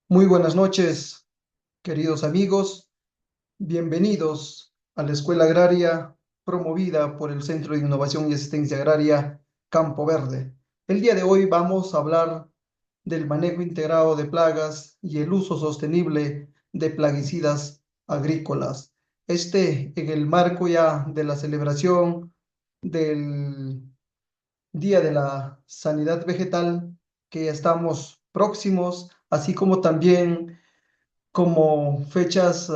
Muy buenas noches, queridos amigos. Bienvenidos a la Escuela Agraria promovida por el Centro de Innovación y Asistencia Agraria Campo Verde. El día de hoy vamos a hablar del manejo integrado de plagas y el uso sostenible de plaguicidas agrícolas. En el marco ya de la celebración del Día de la Sanidad Vegetal, que ya estamos próximos, así como también como fechas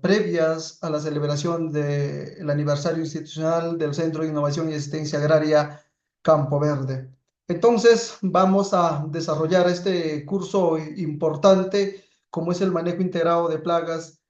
previas a la celebración del aniversario institucional del Centro de Innovación y Asistencia Agraria Campo Verde. Entonces, vamos a desarrollar este curso importante, como es el manejo integrado de plagas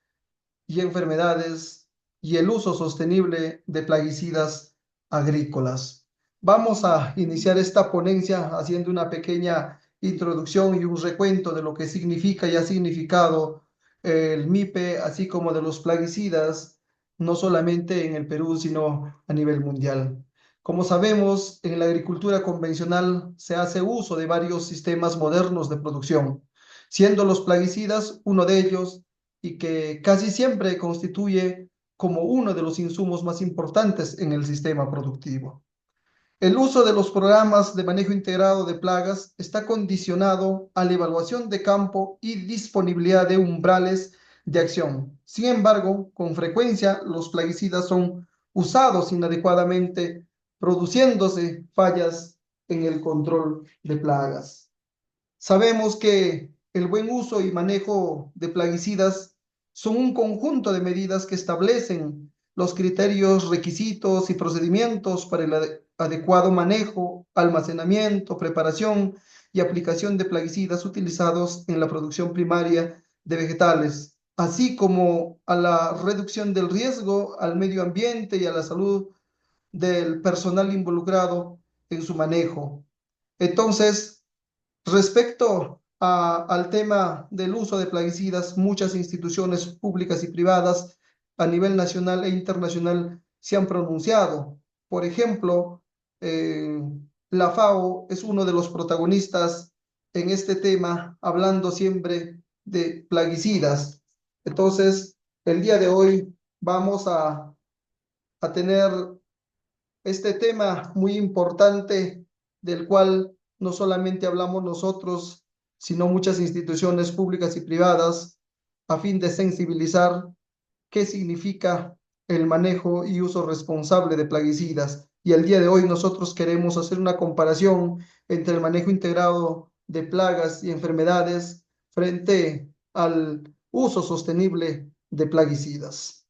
y enfermedades y el uso sostenible de plaguicidas agrícolas. Vamos a iniciar esta ponencia haciendo una pequeña introducción y un recuento de lo que significa y ha significado el MIPE, así como de los plaguicidas, no solamente en el Perú, sino a nivel mundial. Como sabemos, en la agricultura convencional se hace uso de varios sistemas modernos de producción, siendo los plaguicidas uno de ellos y que casi siempre constituye como uno de los insumos más importantes en el sistema productivo. El uso de los programas de manejo integrado de plagas está condicionado a la evaluación de campo y disponibilidad de umbrales de acción. Sin embargo, con frecuencia los plaguicidas son usados inadecuadamente, produciéndose fallas en el control de plagas. Sabemos que el buen uso y manejo de plaguicidas son un conjunto de medidas que establecen los criterios, requisitos y procedimientos para el adecuado manejo, almacenamiento, preparación y aplicación de plaguicidas utilizados en la producción primaria de vegetales, así como a la reducción del riesgo al medio ambiente y a la salud del personal involucrado en su manejo. Entonces, respecto al tema del uso de plaguicidas, muchas instituciones públicas y privadas a nivel nacional e internacional se han pronunciado. Por ejemplo, eh, la FAO es uno de los protagonistas en este tema, hablando siempre de plaguicidas. Entonces, el día de hoy vamos a tener este tema muy importante del cual no solamente hablamos nosotros, sino muchas instituciones públicas y privadas, a fin de sensibilizar qué significa el manejo y uso responsable de plaguicidas. Y el día de hoy nosotros queremos hacer una comparación entre el manejo integrado de plagas y enfermedades frente al uso sostenible de plaguicidas.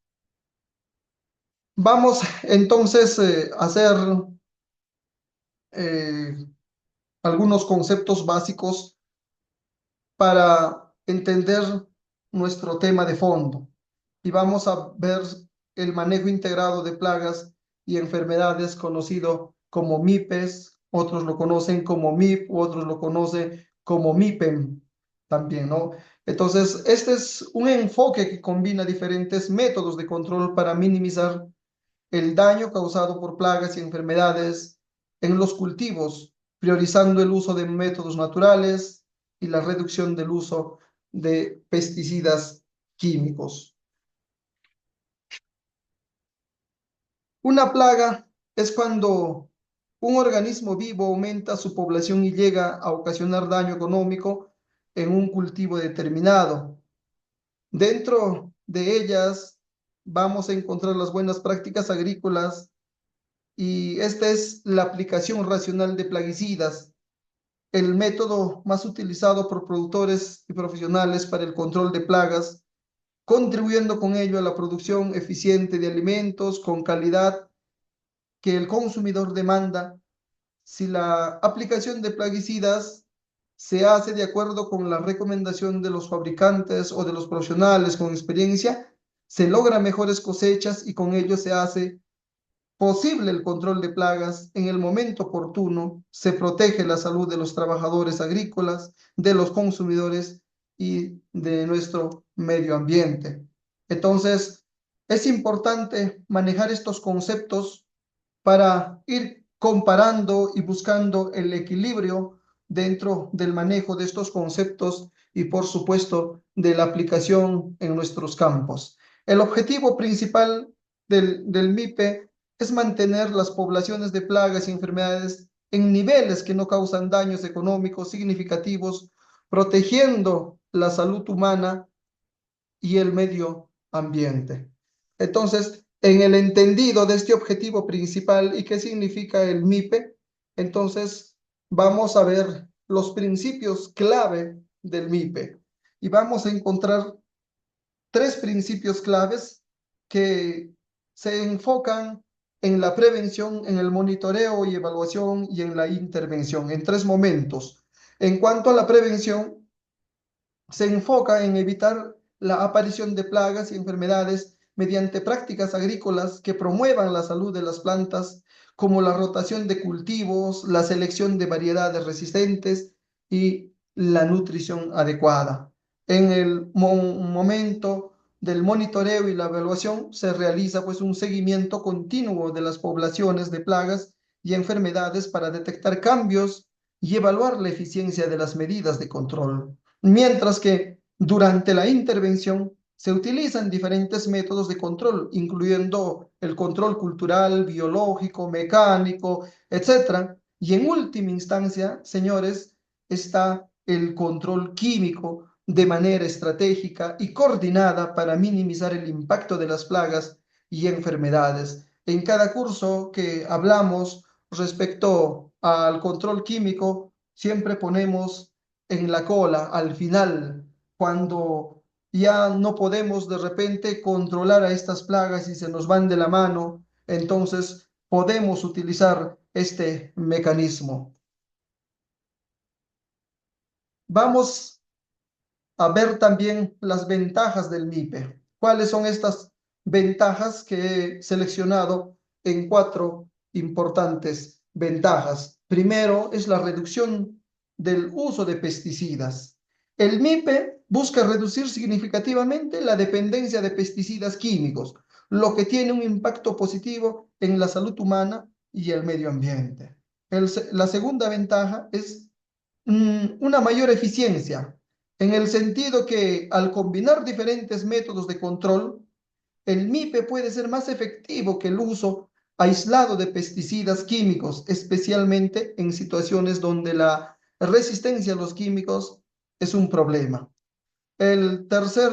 Vamos entonces a hacer eh, algunos conceptos básicos para entender nuestro tema de fondo. Y vamos a ver el manejo integrado de plagas y enfermedades conocido como MIPES, otros lo conocen como MIP, otros lo conocen como MIPEM también, ¿no? Entonces, este es un enfoque que combina diferentes métodos de control para minimizar el daño causado por plagas y enfermedades en los cultivos, priorizando el uso de métodos naturales y la reducción del uso de pesticidas químicos. Una plaga es cuando un organismo vivo aumenta su población y llega a ocasionar daño económico en un cultivo determinado. Dentro de ellas vamos a encontrar las buenas prácticas agrícolas y esta es la aplicación racional de plaguicidas, el método más utilizado por productores y profesionales para el control de plagas, contribuyendo con ello a la producción eficiente de alimentos con calidad que el consumidor demanda. Si la aplicación de plaguicidas se hace de acuerdo con la recomendación de los fabricantes o de los profesionales con experiencia, se logran mejores cosechas y con ello se hace posible el control de plagas en el momento oportuno, se protege la salud de los trabajadores agrícolas, de los consumidores y de nuestro medio ambiente. Entonces, es importante manejar estos conceptos para ir comparando y buscando el equilibrio dentro del manejo de estos conceptos y, por supuesto, de la aplicación en nuestros campos. El objetivo principal del MIPE es mantener las poblaciones de plagas y enfermedades en niveles que no causan daños económicos significativos, protegiendo la salud humana y el medio ambiente. Entonces, en el entendido de este objetivo principal y qué significa el MIPE, entonces vamos a ver los principios clave del MIPE y vamos a encontrar tres principios claves que se enfocan en la prevención, en el monitoreo y evaluación y en la intervención, en tres momentos. En cuanto a la prevención, se enfoca en evitar la aparición de plagas y enfermedades mediante prácticas agrícolas que promuevan la salud de las plantas, como la rotación de cultivos, la selección de variedades resistentes y la nutrición adecuada. En el momento del monitoreo y la evaluación se realiza pues un seguimiento continuo de las poblaciones de plagas y enfermedades para detectar cambios y evaluar la eficiencia de las medidas de control. Mientras que durante la intervención se utilizan diferentes métodos de control, incluyendo el control cultural, biológico, mecánico, etcétera. Y en última instancia, señores, está el control químico de manera estratégica y coordinada para minimizar el impacto de las plagas y enfermedades. En cada curso que hablamos respecto al control químico, siempre ponemos en la cola al final, cuando ya no podemos de repente controlar a estas plagas y se nos van de la mano, entonces podemos utilizar este mecanismo. Vamos a ver también las ventajas del MIPE. ¿Cuáles son estas ventajas que he seleccionado en cuatro importantes ventajas? Primero es la reducción del uso de pesticidas. El MIPE busca reducir significativamente la dependencia de pesticidas químicos, lo que tiene un impacto positivo en la salud humana y el medio ambiente. La segunda ventaja es una mayor eficiencia, en el sentido que al combinar diferentes métodos de control, el MIPE puede ser más efectivo que el uso aislado de pesticidas químicos, especialmente en situaciones donde la resistencia a los químicos es un problema. El tercer,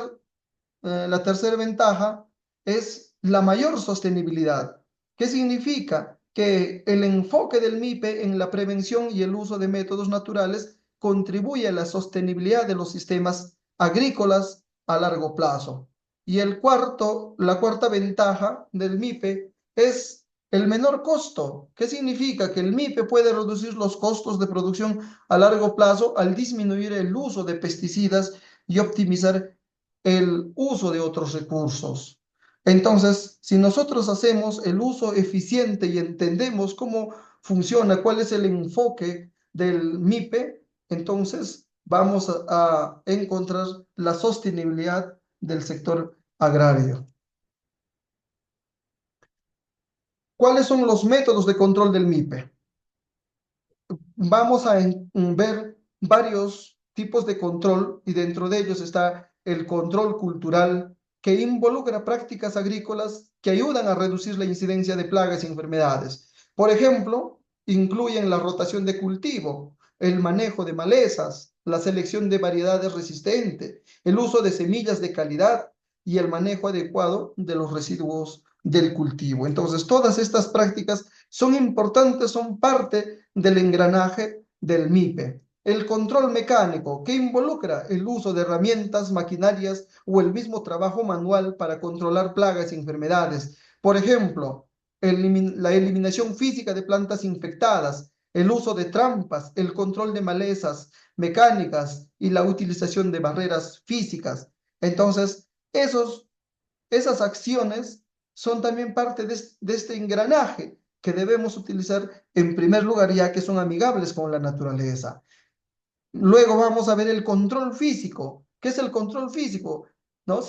la tercera ventaja es la mayor sostenibilidad. ¿Qué significa? Que el enfoque del MIPE en la prevención y el uso de métodos naturales contribuye a la sostenibilidad de los sistemas agrícolas a largo plazo. Y la cuarta ventaja del MIPE es el menor costo. ¿Qué significa? Que el MIPE puede reducir los costos de producción a largo plazo al disminuir el uso de pesticidas y optimizar el uso de otros recursos. Entonces, si nosotros hacemos el uso eficiente y entendemos cómo funciona, cuál es el enfoque del MIPE, entonces vamos a encontrar la sostenibilidad del sector agrario. ¿Cuáles son los métodos de control del MIPE? Vamos a ver varios tipos de control y dentro de ellos está el control cultural, que involucra prácticas agrícolas que ayudan a reducir la incidencia de plagas y enfermedades. Por ejemplo, incluyen la rotación de cultivo, el manejo de malezas, la selección de variedades resistentes, el uso de semillas de calidad y el manejo adecuado de los residuos del cultivo. Entonces, todas estas prácticas son importantes, son parte del engranaje del MIPE. El control mecánico, que involucra el uso de herramientas, maquinarias o el mismo trabajo manual para controlar plagas y enfermedades. Por ejemplo, la eliminación física de plantas infectadas, el uso de trampas, el control de malezas mecánicas y la utilización de barreras físicas. Entonces, esas acciones son también parte de este engranaje que debemos utilizar en primer lugar, ya que son amigables con la naturaleza. Luego vamos a ver el control físico. ¿Qué es el control físico? ¿No?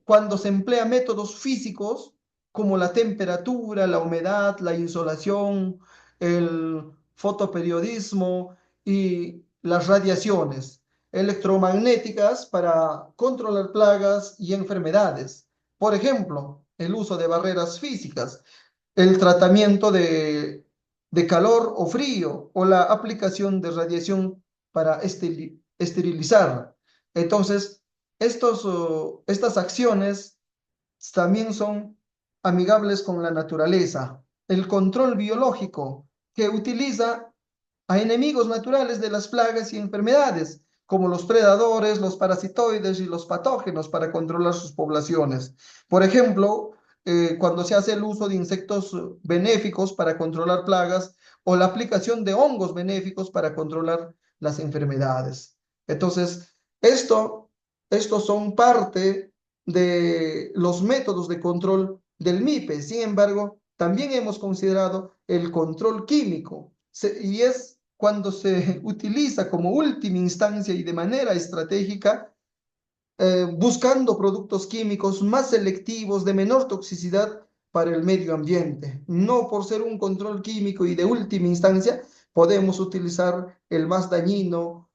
Cuando se emplea métodos físicos como la temperatura, la humedad, la insolación, el fotoperiodismo y las radiaciones. electromagnéticas para controlar plagas y enfermedades. Por ejemplo, el uso de barreras físicas, el tratamiento de calor o frío o la aplicación de radiación para esterilizar. Entonces, estas acciones también son amigables con la naturaleza. El control biológico que utiliza a enemigos naturales de las plagas y enfermedades, como los predadores, los parasitoides y los patógenos para controlar sus poblaciones. Por ejemplo, cuando se hace el uso de insectos benéficos para controlar plagas o la aplicación de hongos benéficos para controlar las enfermedades. Entonces, estos son parte de los métodos de control del MIPE. Sin embargo, también hemos considerado el control químico y es cuando se utiliza como última instancia y de manera estratégica, buscando productos químicos más selectivos, de menor toxicidad para el medio ambiente. No por ser un control químico y de última instancia, podemos utilizar el más dañino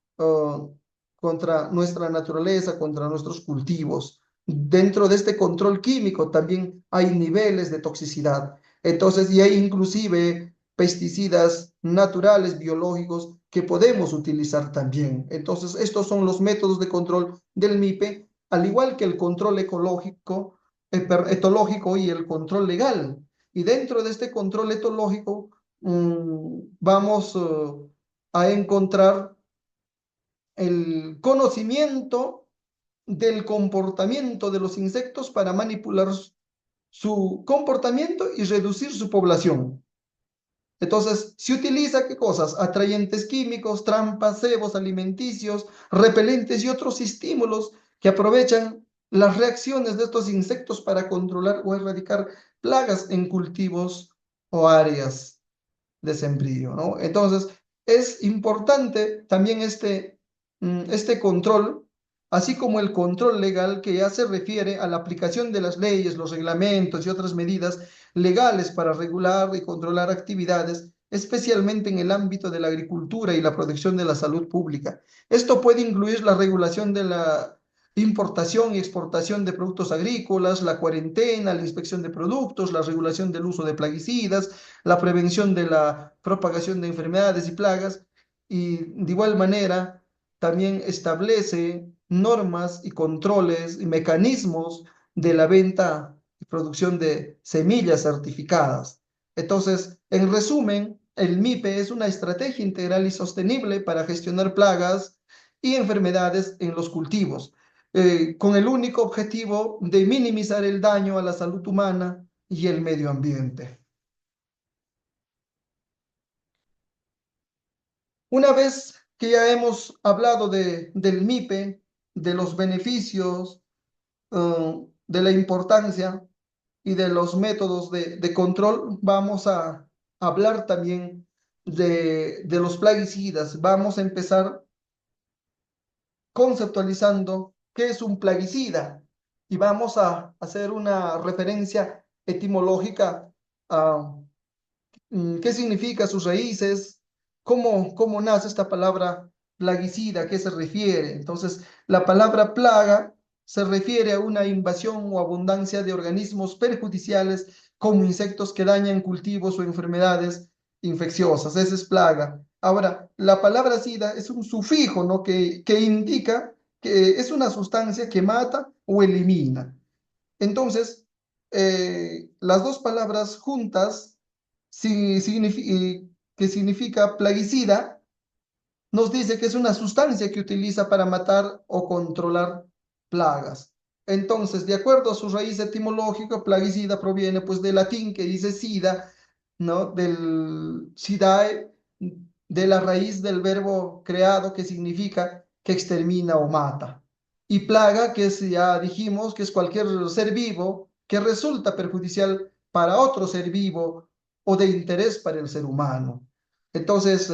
contra nuestra naturaleza, contra nuestros cultivos. Dentro de este control químico también hay niveles de toxicidad. Entonces, y hay inclusive pesticidas naturales, biológicos, que podemos utilizar también. Entonces, estos son los métodos de control del MIPE, al igual que el control ecológico, etológico y el control legal. Y dentro de este control etológico, vamos a encontrar el conocimiento del comportamiento de los insectos para manipular su comportamiento y reducir su población. Entonces, se utiliza ¿qué cosas? Atrayentes químicos, trampas, cebos alimenticios, repelentes y otros estímulos que aprovechan las reacciones de estos insectos para controlar o erradicar plagas en cultivos o áreas de sembrío, ¿no? Entonces, es importante también este control, así como el control legal que ya se refiere a la aplicación de las leyes, los reglamentos y otras medidas legales para regular y controlar actividades, especialmente en el ámbito de la agricultura y la protección de la salud pública. Esto puede incluir la regulación de la importación y exportación de productos agrícolas, la cuarentena, la inspección de productos, la regulación del uso de plaguicidas, la prevención de la propagación de enfermedades y plagas, y de igual manera también establece normas y controles y mecanismos de la venta y producción de semillas certificadas. Entonces, en resumen, el MIPE es una estrategia integral y sostenible para gestionar plagas y enfermedades en los cultivos, con el único objetivo de minimizar el daño a la salud humana y el medio ambiente. Una vez que ya hemos hablado del MIPE, de los beneficios, de la importancia y de los métodos de control, vamos a hablar también de los plaguicidas. Vamos a empezar conceptualizando qué es un plaguicida y vamos a hacer una referencia etimológica a qué significa sus raíces, cómo nace esta palabra plaguicida, a qué se refiere. Entonces, la palabra plaga se refiere a una invasión o abundancia de organismos perjudiciales como insectos que dañan cultivos o enfermedades infecciosas. Esa es plaga. Ahora, la palabra sida es un sufijo, ¿no? que indica que es una sustancia que mata o elimina. Entonces, las dos palabras juntas que significa plaguicida, nos dice que es una sustancia que utiliza para matar o controlar plagas. Entonces, de acuerdo a su raíz etimológica, plaguicida proviene pues del latín que dice sida, ¿no? Del sidae, de la raíz del verbo creado que significa que extermina o mata. Y plaga, que es, ya dijimos, que es cualquier ser vivo que resulta perjudicial para otro ser vivo o de interés para el ser humano. Entonces,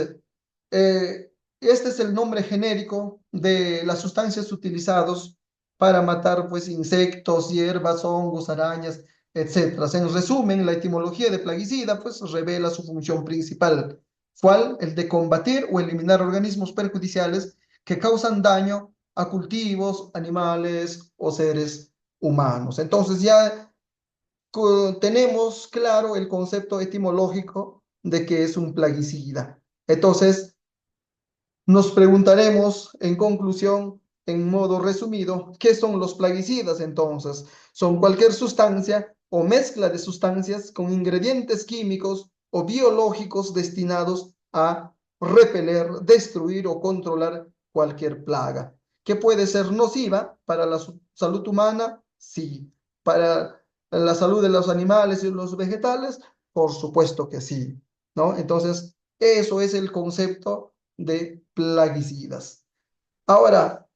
este es el nombre genérico de las sustancias utilizadas para matar pues, insectos, hierbas, hongos, arañas, etcétera. En resumen, la etimología de plaguicida pues, revela su función principal, ¿cuál? El de combatir o eliminar organismos perjudiciales que causan daño a cultivos, animales o seres humanos. Entonces ya tenemos claro el concepto etimológico de que es un plaguicida. Entonces, nos preguntaremos en conclusión, en modo resumido, ¿qué son los plaguicidas entonces? Son cualquier sustancia o mezcla de sustancias con ingredientes químicos o biológicos destinados a repeler, destruir o controlar cualquier plaga. ¿Que puede ser nociva para la salud humana? Sí. ¿Para la salud de los animales y los vegetales? Por supuesto que sí, ¿no? Entonces, eso es el concepto de plaguicidas. Ahora,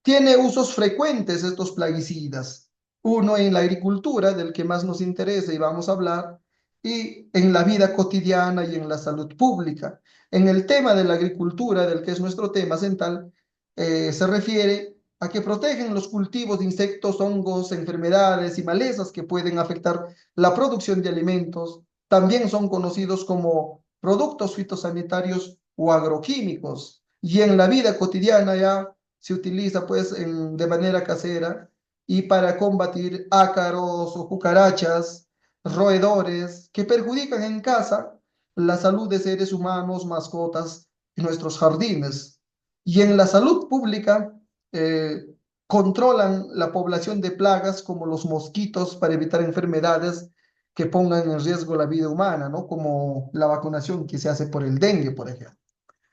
tiene usos frecuentes estos plaguicidas. Uno en la agricultura, del que más nos interesa y vamos a hablar, y en la vida cotidiana y en la salud pública. En el tema de la agricultura, del que es nuestro tema central, se refiere a que protegen los cultivos de insectos, hongos, enfermedades y malezas que pueden afectar la producción de alimentos. También son conocidos como productos fitosanitarios o agroquímicos. Y en la vida cotidiana ya se utiliza pues de manera casera y para combatir ácaros o cucarachas, roedores que perjudican en casa la salud de seres humanos, mascotas y nuestros jardines. Y en la salud pública eh, controlan la población de plagas como los mosquitos para evitar enfermedades que pongan en riesgo la vida humana, ¿no? Como la vacunación que se hace por el dengue, por ejemplo.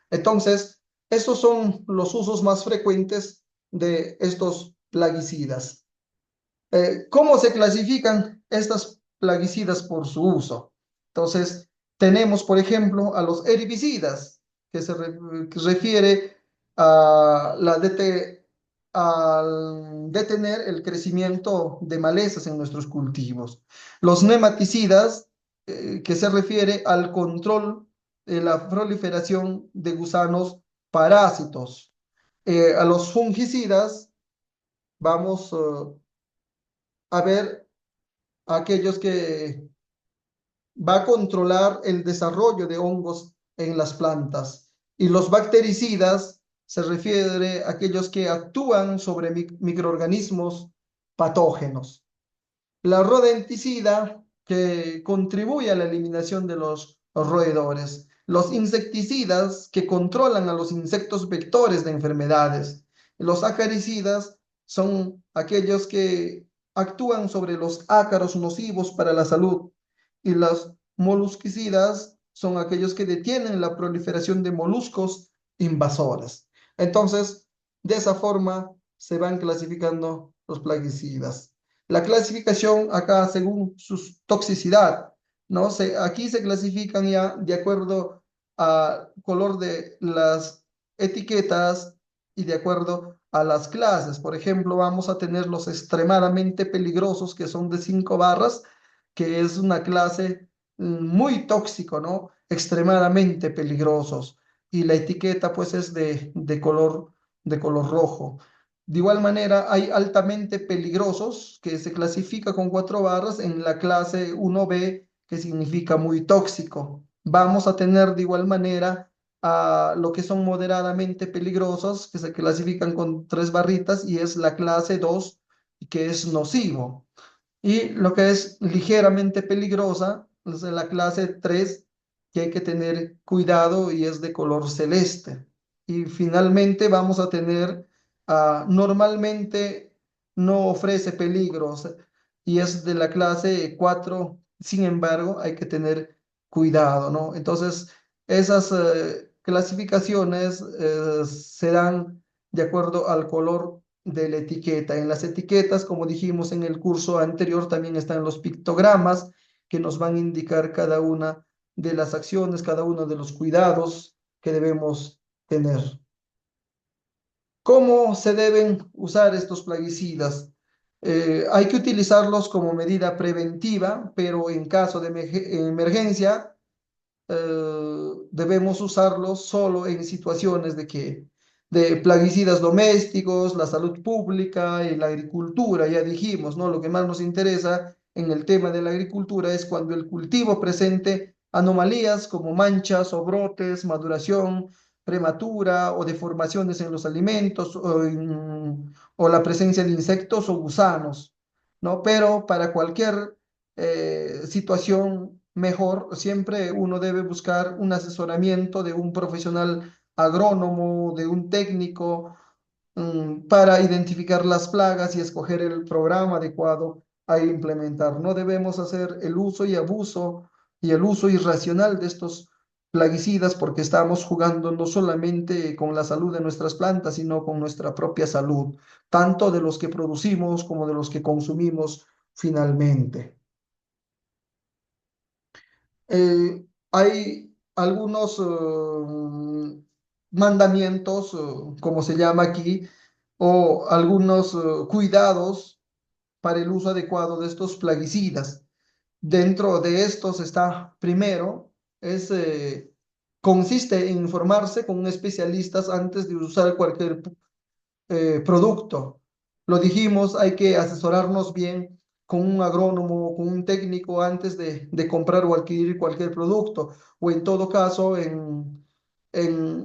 Entonces, estos son los usos más frecuentes de estos plaguicidas. ¿Cómo se clasifican estas plaguicidas por su uso? Entonces, tenemos, por ejemplo, a los herbicidas, que refiere a al detener el crecimiento de malezas en nuestros cultivos. Los nematicidas, que se refiere al control de la proliferación de gusanos parásitos. A los fungicidas, vamos a ver aquellos que va a controlar el desarrollo de hongos en las plantas. Y los bactericidas se refiere a aquellos que actúan sobre microorganismos patógenos. La rodenticida, que contribuye a la eliminación de los roedores. Los insecticidas, que controlan a los insectos vectores de enfermedades. Los acaricidas son aquellos que actúan sobre los ácaros nocivos para la salud. Y los molusquicidas son aquellos que detienen la proliferación de moluscos invasores. Entonces, de esa forma se van clasificando los plaguicidas. La clasificación acá según su toxicidad, ¿no? Aquí se clasifican ya de acuerdo al color de las etiquetas y de acuerdo a las clases. Por ejemplo, vamos a tener los extremadamente peligrosos que son de 5 barras, que es una clase muy tóxico, ¿no? Extremadamente peligrosos. Y la etiqueta pues es de color rojo. De igual manera, hay altamente peligrosos que se clasifica con 4 barras en la clase 1B, que significa muy tóxico. Vamos a tener de igual manera a lo que son moderadamente peligrosos, que se clasifican con 3 barritas, y es la clase 2, que es nocivo. Y lo que es ligeramente peligrosa es la clase 3, que hay que tener cuidado y es de color celeste. Y finalmente vamos a tener, normalmente no ofrece peligros y es de la clase 4, sin embargo, hay que tener cuidado, ¿no? Entonces, esas clasificaciones se dan de acuerdo al color de la etiqueta. En las etiquetas, como dijimos en el curso anterior, también están los pictogramas que nos van a indicar cada una de las acciones, cada uno de los cuidados que debemos tener. ¿Cómo se deben usar estos plaguicidas? Hay que utilizarlos como medida preventiva, pero en caso de emergencia, debemos usarlos solo en situaciones de plaguicidas domésticos, la salud pública y la agricultura, ya dijimos, ¿no? Lo que más nos interesa en el tema de la agricultura es cuando el cultivo presente anomalías como manchas o brotes, maduración prematura o deformaciones en los alimentos o la presencia de insectos o gusanos, ¿no? Pero para cualquier situación mejor, siempre uno debe buscar un asesoramiento de un profesional agrónomo, de un técnico, para identificar las plagas y escoger el programa adecuado a implementar. No debemos hacer el uso y abuso y el uso irracional de estos plaguicidas porque estamos jugando no solamente con la salud de nuestras plantas, sino con nuestra propia salud, tanto de los que producimos como de los que consumimos finalmente. Hay algunos mandamientos, como se llama aquí, o algunos cuidados para el uso adecuado de estos plaguicidas. Dentro de estos está, primero, consiste en informarse con especialistas antes de usar cualquier producto. Lo dijimos, hay que asesorarnos bien con un agrónomo, con un técnico antes de comprar o adquirir cualquier producto, o en todo caso en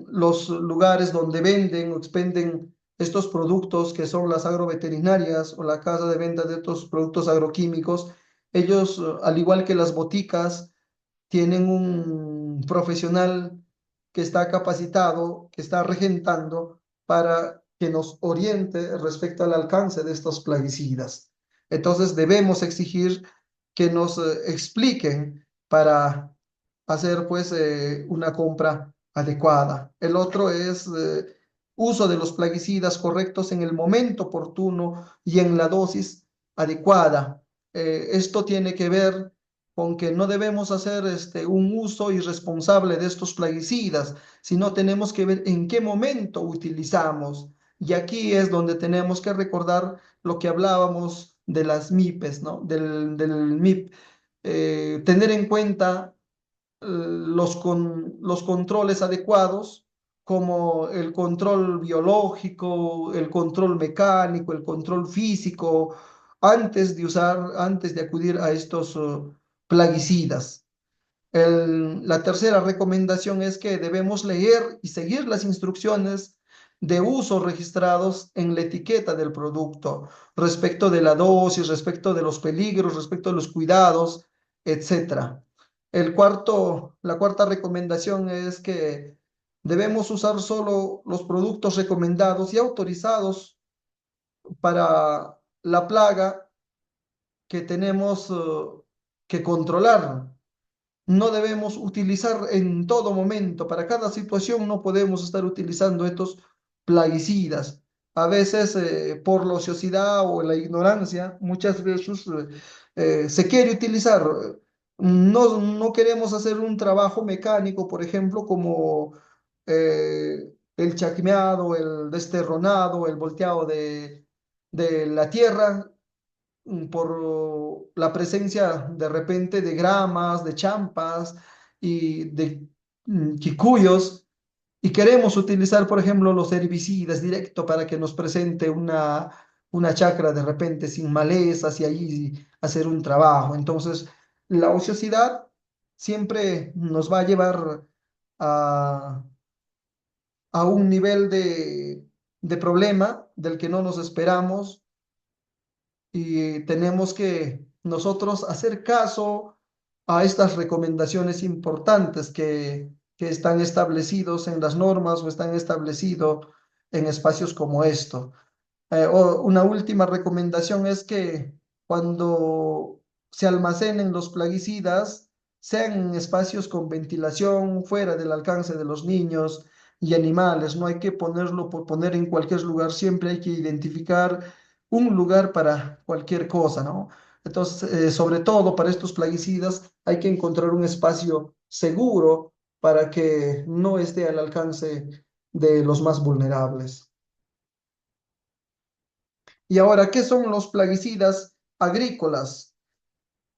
los lugares donde venden o expenden estos productos que son las agroveterinarias o la casa de venta de estos productos agroquímicos. Ellos, al igual que las boticas, tienen un profesional que está capacitado, que está regentando para que nos oriente respecto al alcance de estos plaguicidas. Entonces debemos exigir que nos expliquen para hacer pues una compra adecuada. El otro es uso de los plaguicidas correctos en el momento oportuno y en la dosis adecuada. Esto tiene que ver con que no debemos hacer un uso irresponsable de estos plaguicidas, sino tenemos que ver en qué momento utilizamos. Y aquí es donde tenemos que recordar lo que hablábamos de las MIPES, ¿no? Del MIP. Tener en cuenta los controles adecuados, como el control biológico, el control mecánico, el control físico, antes de acudir a estos plaguicidas. La tercera recomendación es que debemos leer y seguir las instrucciones de uso registrados en la etiqueta del producto, respecto de la dosis, respecto de los peligros, respecto de los cuidados, etcétera. La cuarta recomendación es que debemos usar solo los productos recomendados y autorizados para la plaga que tenemos que controlar. No debemos utilizar en todo momento, para cada situación no podemos estar utilizando estos plaguicidas. A veces por la ociosidad o la ignorancia, muchas veces se quiere utilizar. No queremos hacer un trabajo mecánico, por ejemplo, como el chacmeado, el desterronado, el volteado de la tierra por la presencia de repente de gramas, de champas y de quicuyos, y queremos utilizar, por ejemplo, los herbicidas directo para que nos presente una chacra de repente sin malezas y ahí hacer un trabajo. Entonces, la ociosidad siempre nos va a llevar a, a un nivel de problema del que no nos esperamos y tenemos que nosotros hacer caso a estas recomendaciones importantes que están establecidos en las normas o están establecidos en espacios como esto. Una última recomendación es que cuando se almacenen los plaguicidas, sean en espacios con ventilación, fuera del alcance de los niños y animales. No hay que ponerlo por poner en cualquier lugar, siempre hay que identificar un lugar para cualquier cosa, ¿no? Entonces, sobre todo para estos plaguicidas, hay que encontrar un espacio seguro para que no esté al alcance de los más vulnerables. Y ahora, ¿qué son los plaguicidas agrícolas?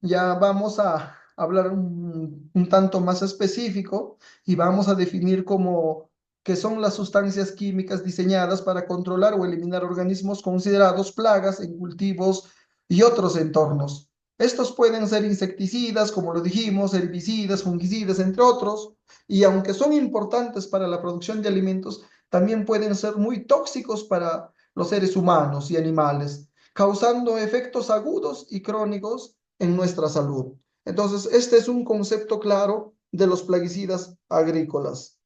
Ya vamos a hablar un tanto más específico y vamos a definir como qué son las sustancias químicas diseñadas para controlar o eliminar organismos considerados plagas en cultivos y otros entornos. Estos pueden ser insecticidas, como lo dijimos, herbicidas, fungicidas, entre otros, y aunque son importantes para la producción de alimentos, también pueden ser muy tóxicos para los seres humanos y animales, causando efectos agudos y crónicos en nuestra salud. Entonces, este es un concepto claro de los plaguicidas agrícolas.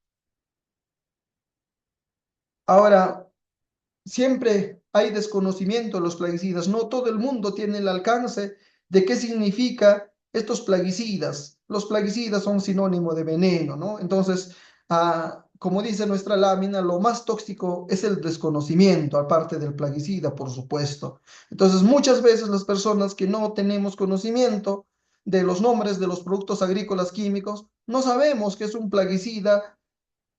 Ahora, siempre hay desconocimiento de los plaguicidas. No todo el mundo tiene el alcance de qué significa estos plaguicidas. Los plaguicidas son sinónimo de veneno, ¿no? Entonces, como dice nuestra lámina, lo más tóxico es el desconocimiento, aparte del plaguicida, por supuesto. Entonces, muchas veces las personas que no tenemos conocimiento de los nombres de los productos agrícolas químicos, no sabemos qué es un plaguicida,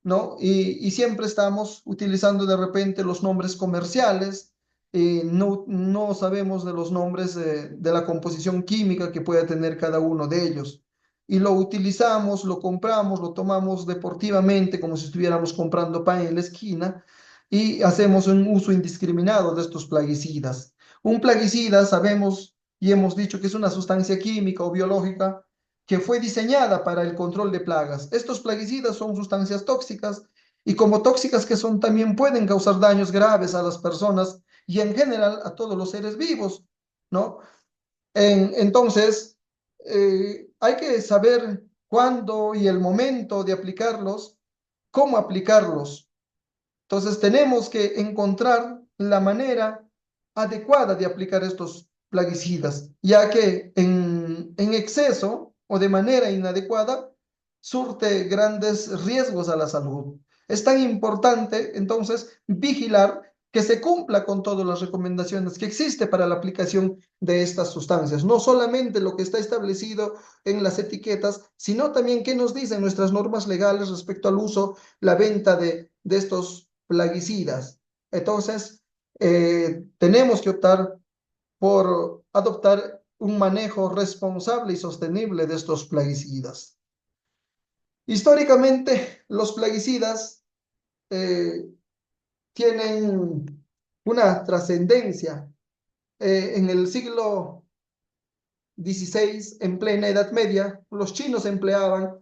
¿no? Y siempre estamos utilizando de repente los nombres comerciales, no sabemos de los nombres de la composición química que pueda tener cada uno de ellos. Y lo utilizamos, lo compramos, lo tomamos deportivamente como si estuviéramos comprando pan en la esquina y hacemos un uso indiscriminado de estos plaguicidas. Un plaguicida sabemos y hemos dicho que es una sustancia química o biológica que fue diseñada para el control de plagas. Estos plaguicidas son sustancias tóxicas y como tóxicas que son también pueden causar daños graves a las personas y en general a todos los seres vivos, ¿no? Entonces, hay que saber cuándo y el momento de aplicarlos, cómo aplicarlos. Entonces, tenemos que encontrar la manera adecuada de aplicar estos plaguicidas, ya que en exceso o de manera inadecuada surte grandes riesgos a la salud. Es tan importante, entonces, vigilar que se cumpla con todas las recomendaciones que existe para la aplicación de estas sustancias. No solamente lo que está establecido en las etiquetas, sino también qué nos dicen nuestras normas legales respecto al uso, la venta de estos plaguicidas. Entonces, tenemos que optar por adoptar un manejo responsable y sostenible de estos plaguicidas. Históricamente, los plaguicidas eh, tienen una trascendencia. En el siglo XVI, en plena Edad Media, los chinos empleaban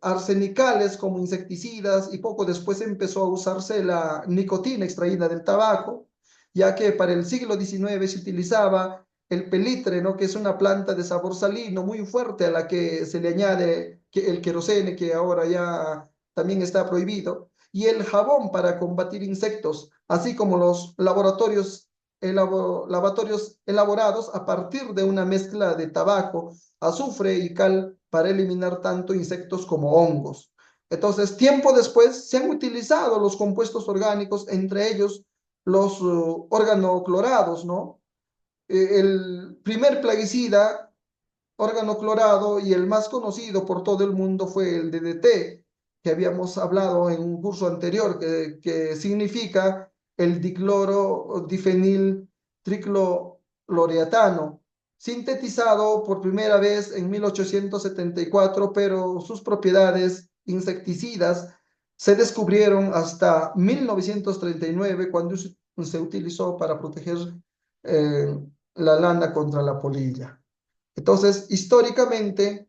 arsenicales como insecticidas y poco después empezó a usarse la nicotina extraída del tabaco, ya que para el siglo XIX se utilizaba el pelitre, ¿no? Que es una planta de sabor salino muy fuerte a la que se le añade el querosene, que ahora ya también está prohibido, y el jabón para combatir insectos, así como los lavatorios elaborados a partir de una mezcla de tabaco, azufre y cal para eliminar tanto insectos como hongos. Entonces, tiempo después se han utilizado los compuestos orgánicos, entre ellos los organoclorados, ¿no? El primer plaguicida organoclorado y el más conocido por todo el mundo fue el DDT, que habíamos hablado en un curso anterior, que significa el dicloro difenil tricloroetano, sintetizado por primera vez en 1874, pero sus propiedades insecticidas se descubrieron hasta 1939, cuando se utilizó para proteger eh, la lana contra la polilla. Entonces, históricamente,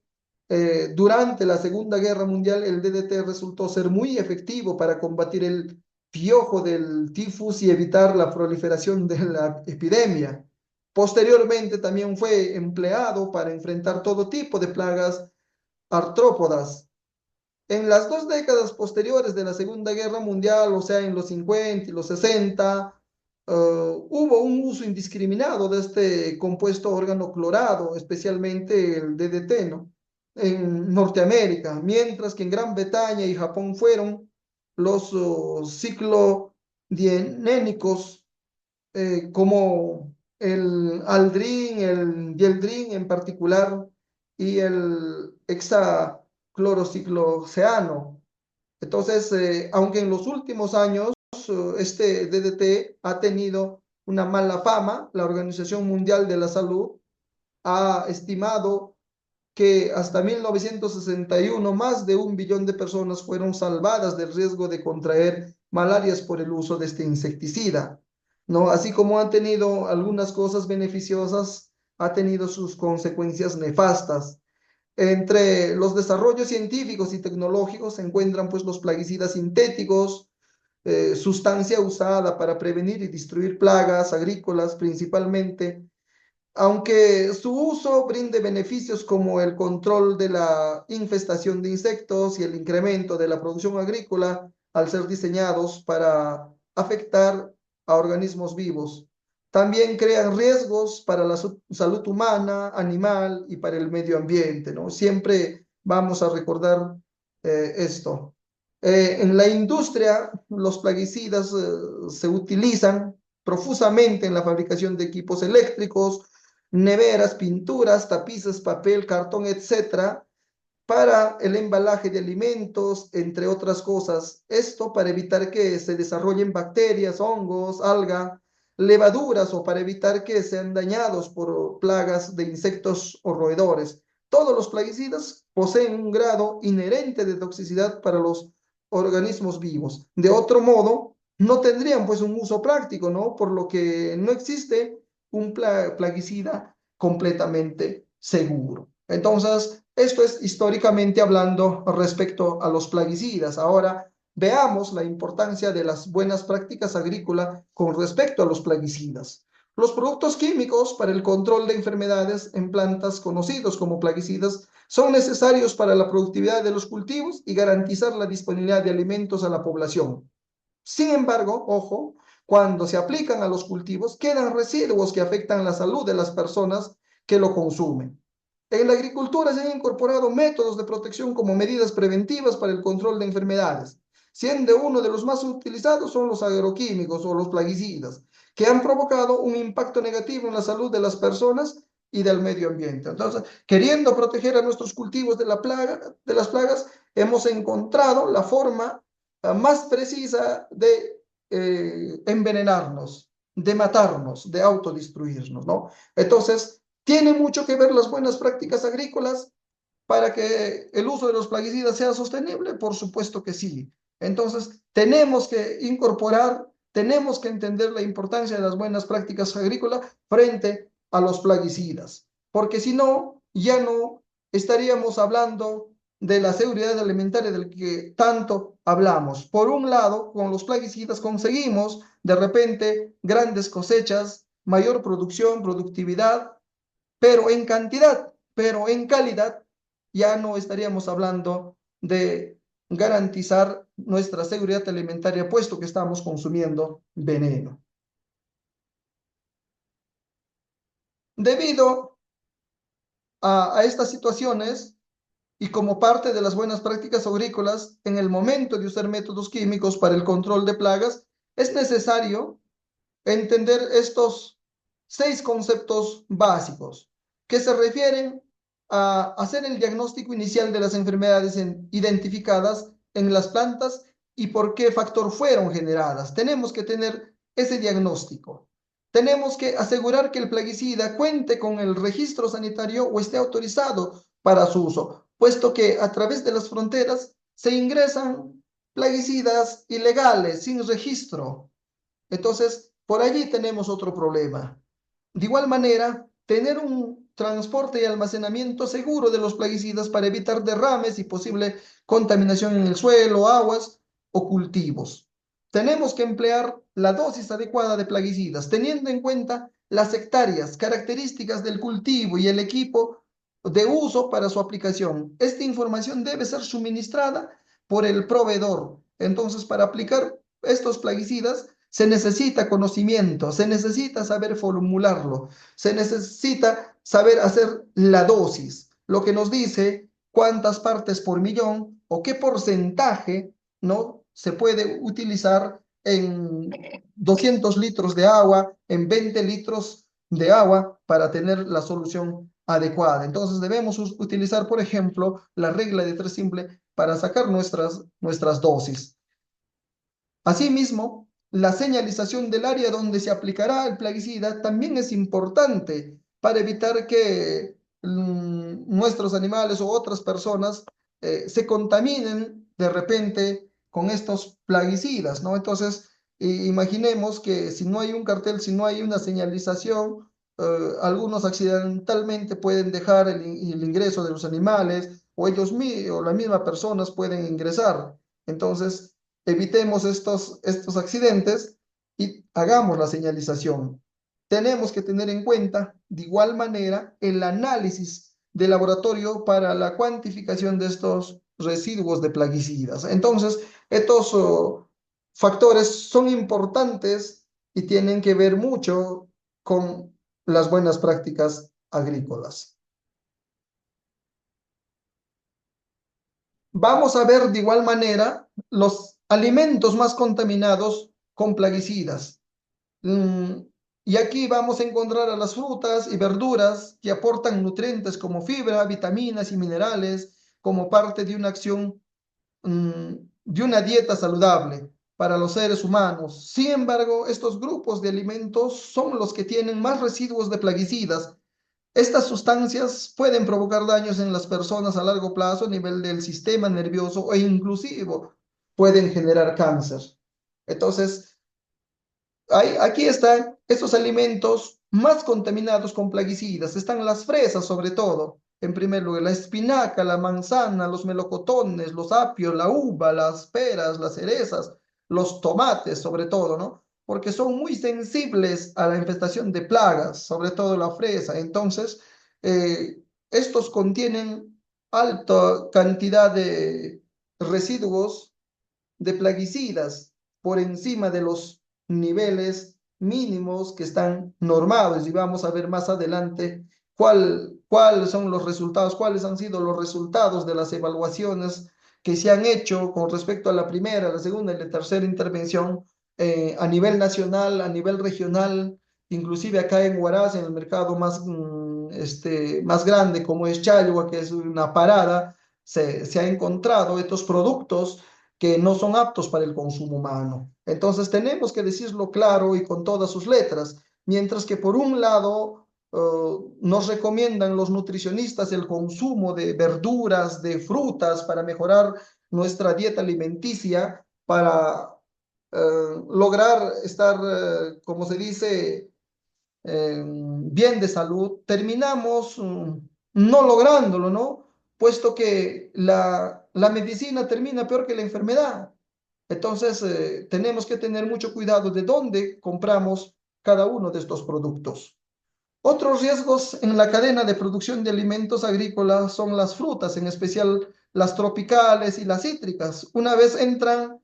durante la Segunda Guerra Mundial, el DDT resultó ser muy efectivo para combatir el piojo del tifus y evitar la proliferación de la epidemia. Posteriormente, también fue empleado para enfrentar todo tipo de plagas artrópodas. En las dos décadas posteriores de la Segunda Guerra Mundial, o sea, en los 50 y los 60, hubo un uso indiscriminado de este compuesto órgano clorado, especialmente el DDT, ¿no? En Norteamérica, mientras que en Gran Bretaña y Japón fueron los ciclodienénicos, como el Aldrin, el Dieldrin en particular, y el hexaclorocicloxeano. Entonces, aunque en los últimos años este DDT ha tenido una mala fama, la Organización Mundial de la Salud ha estimado que hasta 1961 más de 1 billón de personas fueron salvadas del riesgo de contraer malarias por el uso de este insecticida, ¿no? Así como han tenido algunas cosas beneficiosas, ha tenido sus consecuencias nefastas. Entre los desarrollos científicos y tecnológicos se encuentran pues los plaguicidas sintéticos, sustancia usada para prevenir y destruir plagas agrícolas principalmente, aunque su uso brinde beneficios como el control de la infestación de insectos y el incremento de la producción agrícola al ser diseñados para afectar a organismos vivos. También crean riesgos para la salud humana, animal y para el medio ambiente, ¿no? Siempre vamos a recordar esto. En la industria, los plaguicidas se utilizan profusamente en la fabricación de equipos eléctricos, neveras, pinturas, tapices, papel, cartón, etcétera, para el embalaje de alimentos, entre otras cosas. Esto para evitar que se desarrollen bacterias, hongos, alga, levaduras o para evitar que sean dañados por plagas de insectos o roedores. Todos los plaguicidas poseen un grado inherente de toxicidad para los organismos vivos. De otro modo, no tendrían pues un uso práctico, ¿no? Por lo que no existe un plaguicida completamente seguro. Entonces, esto es históricamente hablando respecto a los plaguicidas. Ahora veamos la importancia de las buenas prácticas agrícolas con respecto a los plaguicidas. Los productos químicos para el control de enfermedades en plantas conocidos como plaguicidas son necesarios para la productividad de los cultivos y garantizar la disponibilidad de alimentos a la población. Sin embargo, ojo, cuando se aplican a los cultivos, quedan residuos que afectan la salud de las personas que lo consumen. En la agricultura se han incorporado métodos de protección como medidas preventivas para el control de enfermedades, siendo uno de los más utilizados son los agroquímicos o los plaguicidas, que han provocado un impacto negativo en la salud de las personas y del medio ambiente. Entonces, queriendo proteger a nuestros cultivos de de las plagas, hemos encontrado la forma más precisa de envenenarnos, de matarnos, de autodestruirnos, ¿no? Entonces, ¿tiene mucho que ver las buenas prácticas agrícolas para que el uso de los plaguicidas sea sostenible? Por supuesto que sí. Entonces, tenemos que incorporar, tenemos que entender la importancia de las buenas prácticas agrícolas frente a los plaguicidas, porque si no, ya no estaríamos hablando de la seguridad alimentaria del que tanto hablamos. Por un lado, con los plaguicidas conseguimos de repente grandes cosechas, mayor producción, productividad, pero en cantidad, pero en calidad, ya no estaríamos hablando de garantizar nuestra seguridad alimentaria, puesto que estamos consumiendo veneno. Debido a estas situaciones y como parte de las buenas prácticas agrícolas, en el momento de usar métodos químicos para el control de plagas, es necesario entender estos 6 conceptos básicos que se refieren a hacer el diagnóstico inicial de las enfermedades identificadas en las plantas y por qué factor fueron generadas. Tenemos que tener ese diagnóstico. Tenemos que asegurar que el plaguicida cuente con el registro sanitario o esté autorizado para su uso, puesto que a través de las fronteras se ingresan plaguicidas ilegales sin registro. Entonces, por allí tenemos otro problema. De igual manera, tener un transporte y almacenamiento seguro de los plaguicidas para evitar derrames y posible contaminación en el suelo, aguas o cultivos. Tenemos que emplear la dosis adecuada de plaguicidas, teniendo en cuenta las hectáreas, características del cultivo y el equipo de uso para su aplicación. Esta información debe ser suministrada por el proveedor. Entonces, para aplicar estos plaguicidas, se necesita conocimiento, se necesita saber formularlo, se necesita saber hacer la dosis, lo que nos dice cuántas partes por millón o qué porcentaje, ¿no?, se puede utilizar en 200 litros de agua, en 20 litros de agua para tener la solución adecuada. Entonces debemos utilizar, por ejemplo, la regla de 3 simple para sacar nuestras dosis. Asimismo, la señalización del área donde se aplicará el plaguicida también es importante para evitar que nuestros animales o otras personas se contaminen de repente con estos plaguicidas, ¿no? Entonces, imaginemos que si no hay un cartel, si no hay una señalización algunos accidentalmente pueden dejar el ingreso de los animales o o las mismas personas pueden ingresar. Entonces, evitemos estos accidentes y hagamos la señalización. Tenemos que tener en cuenta, de igual manera, el análisis de laboratorio para la cuantificación de estos residuos de plaguicidas. Entonces, estos factores son importantes y tienen que ver mucho con las buenas prácticas agrícolas. Vamos a ver de igual manera los alimentos más contaminados con plaguicidas. Mm, y aquí vamos a encontrar a las frutas y verduras que aportan nutrientes como fibra, vitaminas y minerales como parte de una acción, de una dieta saludable para los seres humanos. Sin embargo, estos grupos de alimentos son los que tienen más residuos de plaguicidas. Estas sustancias pueden provocar daños en las personas a largo plazo a nivel del sistema nervioso e inclusive pueden generar cáncer. Entonces, aquí están estos alimentos más contaminados con plaguicidas. Están las fresas, sobre todo. En primer lugar, la espinaca, la manzana, los melocotones, los apios, la uva, las peras, las cerezas, los tomates, sobre todo, ¿no? Porque son muy sensibles a la infestación de plagas, sobre todo la fresa. Entonces, estos contienen alta cantidad de residuos de plaguicidas por encima de los niveles mínimos que están normados y vamos a ver más adelante cuáles son los resultados, cuáles han sido los resultados de las evaluaciones que se han hecho con respecto a la primera, la segunda y la tercera intervención a nivel nacional, a nivel regional, inclusive acá en Huaraz, en el mercado más grande como es Chalhua, que es una parada, se ha encontrado estos productos que no son aptos para el consumo humano. Entonces tenemos que decirlo claro y con todas sus letras, mientras que por un lado nos recomiendan los nutricionistas el consumo de verduras, de frutas para mejorar nuestra dieta alimenticia, para lograr estar, como se dice, bien de salud, terminamos no lográndolo, ¿no? Puesto que la medicina termina peor que la enfermedad. Entonces, tenemos que tener mucho cuidado de dónde compramos cada uno de estos productos. Otros riesgos en la cadena de producción de alimentos agrícolas son las frutas, en especial las tropicales y las cítricas. Una vez entran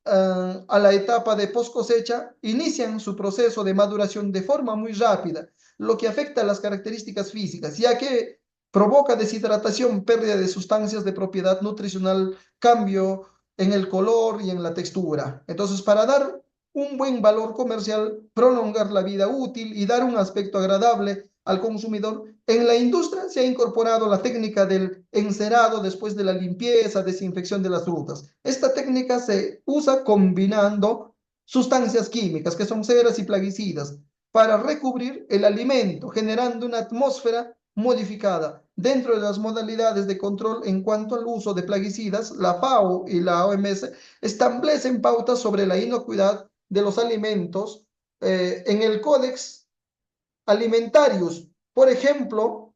a la etapa de post cosecha, inician su proceso de maduración de forma muy rápida, lo que afecta a las características físicas, ya que provoca deshidratación, pérdida de sustancias de propiedad nutricional, cambio en el color y en la textura. Entonces, para dar un buen valor comercial, prolongar la vida útil y dar un aspecto agradable al consumidor, en la industria se ha incorporado la técnica del encerado después de la limpieza, desinfección de las frutas. Esta técnica se usa combinando sustancias químicas que son ceras y plaguicidas para recubrir el alimento, generando una atmósfera modificada. Dentro de las modalidades de control en cuanto al uso de plaguicidas, la FAO y la OMS establecen pautas sobre la inocuidad de los alimentos en el Códex Alimentarius. Por ejemplo,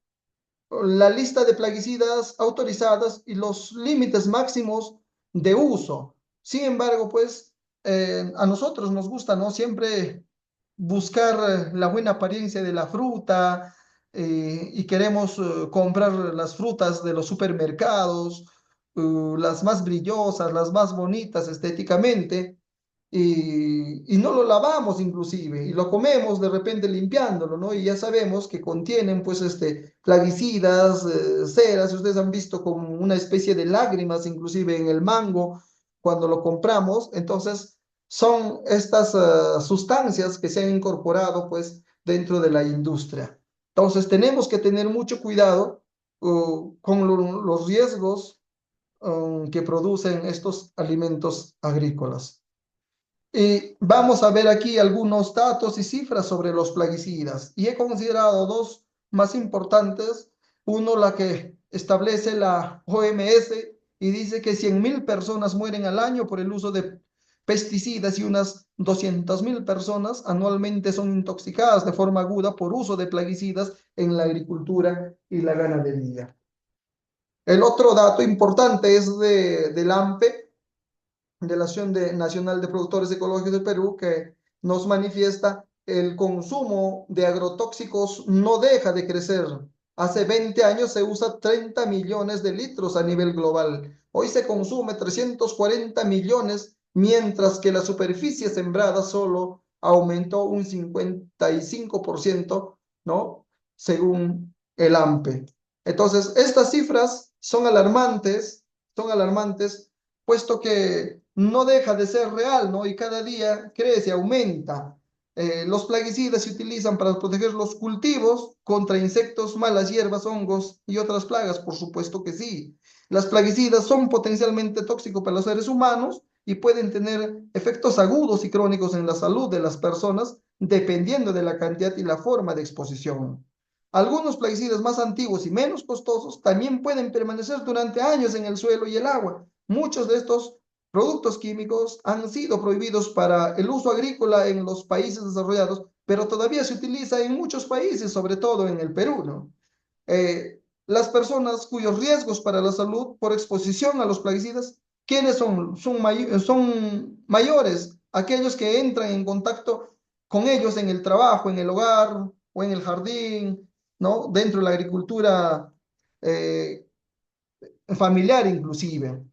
la lista de plaguicidas autorizadas y los límites máximos de uso. Sin embargo, pues a nosotros nos gusta, ¿no? Siempre buscar la buena apariencia de la fruta y queremos comprar las frutas de los supermercados, las más brillosas, las más bonitas estéticamente, y no lo lavamos inclusive, y lo comemos de repente limpiándolo, ¿no? Y ya sabemos que contienen pues plaguicidas, ceras, ustedes han visto como una especie de lágrimas inclusive en el mango cuando lo compramos, entonces son estas sustancias que se han incorporado pues dentro de la industria. Entonces tenemos que tener mucho cuidado con los riesgos que producen estos alimentos agrícolas. Y vamos a ver aquí algunos datos y cifras sobre los plaguicidas. Y he considerado dos más importantes. Uno, la que establece la OMS y dice que 100.000 personas mueren al año por el uso pesticidas y unas 200.000 personas anualmente son intoxicadas de forma aguda por uso de plaguicidas en la agricultura y la ganadería. El otro dato importante es del AMPE, de la Nacional de Productores Ecológicos del Perú, que nos manifiesta el consumo de agrotóxicos no deja de crecer. Hace 20 años se usa 30 millones de litros a nivel global. Hoy se consume 340 millones, mientras que la superficie sembrada solo aumentó un 55%, ¿no? Según el AMPE. Entonces, estas cifras son alarmantes, puesto que no deja de ser real, ¿no? Y cada día crece, aumenta. Los plaguicidas se utilizan para proteger los cultivos contra insectos, malas hierbas, hongos y otras plagas, por supuesto que sí. Las plaguicidas son potencialmente tóxicos para los seres humanos y pueden tener efectos agudos y crónicos en la salud de las personas, dependiendo de la cantidad y la forma de exposición. Algunos plaguicidas más antiguos y menos costosos también pueden permanecer durante años en el suelo y el agua. Muchos de estos productos químicos han sido prohibidos para el uso agrícola en los países desarrollados, pero todavía se utiliza en muchos países, sobre todo en el Perú, ¿no? Las personas cuyos riesgos para la salud por exposición a los plaguicidas, ¿quiénes son? Son mayores, aquellos que entran en contacto con ellos en el trabajo, en el hogar o en el jardín, ¿no? Dentro de la agricultura eh, familiar inclusive.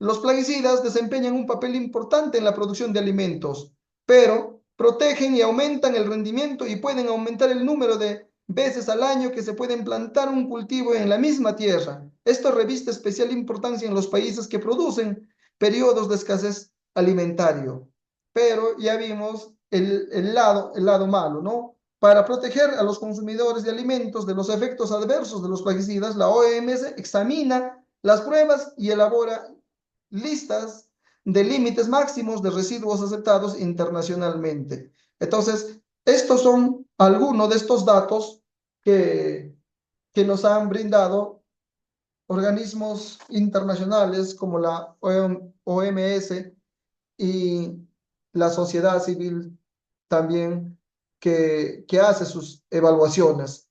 Los plaguicidas desempeñan un papel importante en la producción de alimentos, pero protegen y aumentan el rendimiento y pueden aumentar el número de veces al año que se puede plantar un cultivo en la misma tierra. Esto reviste especial importancia en los países que producen periodos de escasez alimentario. Pero ya vimos el lado malo, ¿no? Para proteger a los consumidores de alimentos de los efectos adversos de los plaguicidas, la OMS examina las pruebas y elabora listas de límites máximos de residuos aceptados internacionalmente. Entonces, estos son algunos de estos datos que, que nos han brindado organismos internacionales como la OMS y la sociedad civil también que hace sus evaluaciones.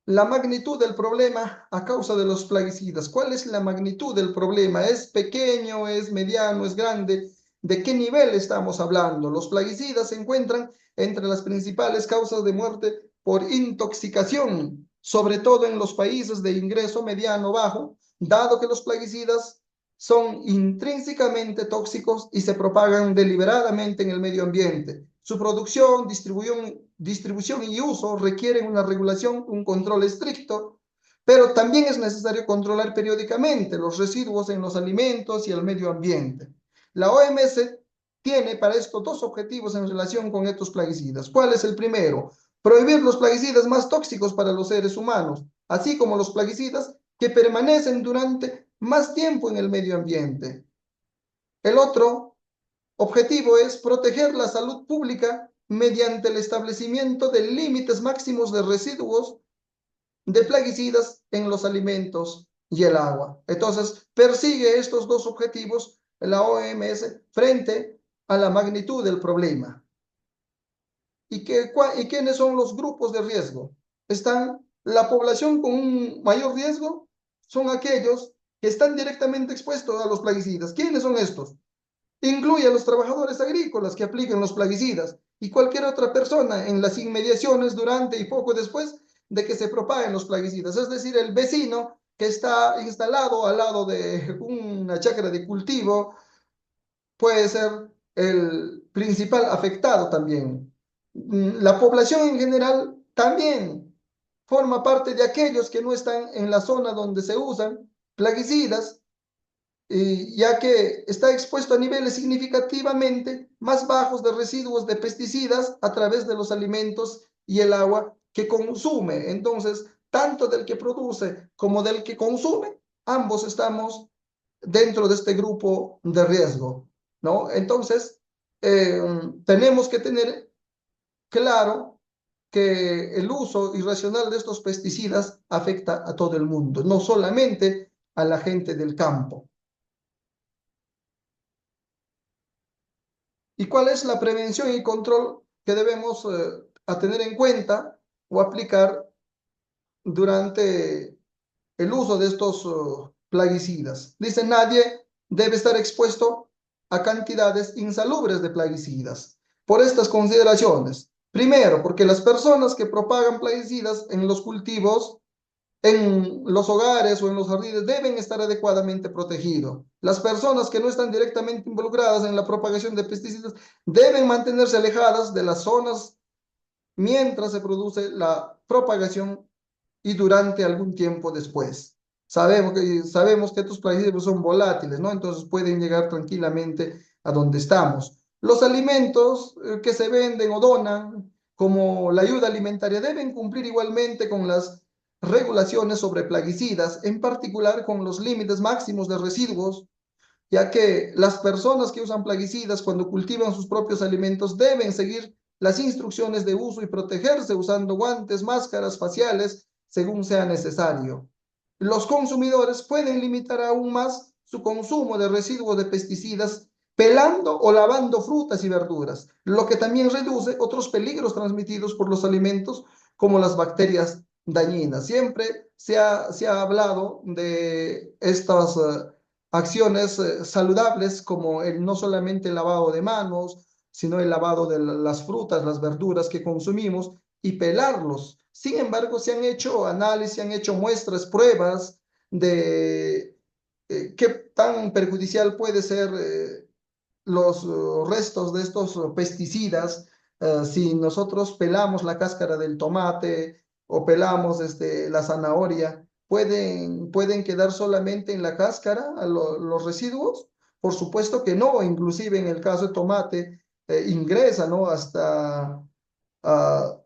La magnitud del problema a causa de los plaguicidas. ¿Cuál es la magnitud del problema? ¿Es pequeño, es mediano, es grande? ¿De qué nivel estamos hablando? Los plaguicidas se encuentran entre las principales causas de muerte por intoxicación, sobre todo en los países de ingreso mediano bajo, dado que los plaguicidas son intrínsecamente tóxicos y se propagan deliberadamente en el medio ambiente. Su producción, distribución y uso requieren una regulación, un control estricto, pero también es necesario controlar periódicamente los residuos en los alimentos y el medio ambiente. La OMS tiene para esto dos objetivos en relación con estos plaguicidas. ¿Cuál es el primero? Prohibir los plaguicidas más tóxicos para los seres humanos, así como los plaguicidas que permanecen durante más tiempo en el medio ambiente. El otro objetivo es proteger la salud pública mediante el establecimiento de límites máximos de residuos de plaguicidas en los alimentos y el agua. Entonces, persigue estos dos objetivos la OMS frente a la magnitud del problema. ¿Y quiénes son los grupos de riesgo? Están la población con un mayor riesgo, son aquellos que están directamente expuestos a los plaguicidas. ¿Quiénes son estos? Incluye a los trabajadores agrícolas que aplican los plaguicidas y cualquier otra persona en las inmediaciones durante y poco después de que se propaguen los plaguicidas. Es decir, el vecino que está instalado al lado de una chacra de cultivo puede ser el principal afectado también. La población en general también forma parte de aquellos que no están en la zona donde se usan plaguicidas, ya que está expuesto a niveles significativamente más bajos de residuos de pesticidas a través de los alimentos y el agua que consume. Entonces, tanto del que produce como del que consume, ambos estamos dentro de este grupo de riesgo, ¿no? Entonces, tenemos que tener claro que el uso irracional de estos pesticidas afecta a todo el mundo, no solamente a la gente del campo. ¿Y cuál es la prevención y control que debemos a tener en cuenta o aplicar durante el uso de estos plaguicidas? Dice, nadie debe estar expuesto a cantidades insalubres de plaguicidas. Por estas consideraciones, primero, porque las personas que propagan plaguicidas en los cultivos, en los hogares o en los jardines, deben estar adecuadamente protegidos. Las personas que no están directamente involucradas en la propagación de pesticidas deben mantenerse alejadas de las zonas mientras se produce la propagación y durante algún tiempo después. Sabemos que estos plaguicidas son volátiles, ¿no? Entonces pueden llegar tranquilamente a donde estamos. Los alimentos que se venden o donan, como la ayuda alimentaria, deben cumplir igualmente con las regulaciones sobre plaguicidas, en particular con los límites máximos de residuos, ya que las personas que usan plaguicidas cuando cultivan sus propios alimentos deben seguir las instrucciones de uso y protegerse usando guantes, máscaras faciales, según sea necesario. Los consumidores pueden limitar aún más su consumo de residuos de pesticidas pelando o lavando frutas y verduras, lo que también reduce otros peligros transmitidos por los alimentos como las bacterias dañinas. Siempre se ha hablado de estas acciones saludables como el no solamente el lavado de manos, sino el lavado de las frutas, las verduras que consumimos y pelarlos. Sin embargo, se han hecho análisis, se han hecho muestras, pruebas de qué tan perjudicial puede ser los restos de estos pesticidas. Si nosotros pelamos la cáscara del tomate o pelamos la zanahoria, ¿pueden quedar solamente en la cáscara los residuos? Por supuesto que no, inclusive en el caso de tomate ingresa, ¿no? Ah,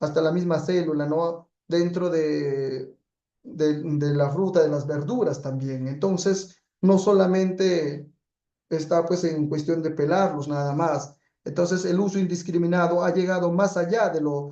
hasta la misma célula, ¿no? Dentro de la fruta, de las verduras también. Entonces, no solamente está pues en cuestión de pelarlos nada más. Entonces el uso indiscriminado ha llegado más allá de lo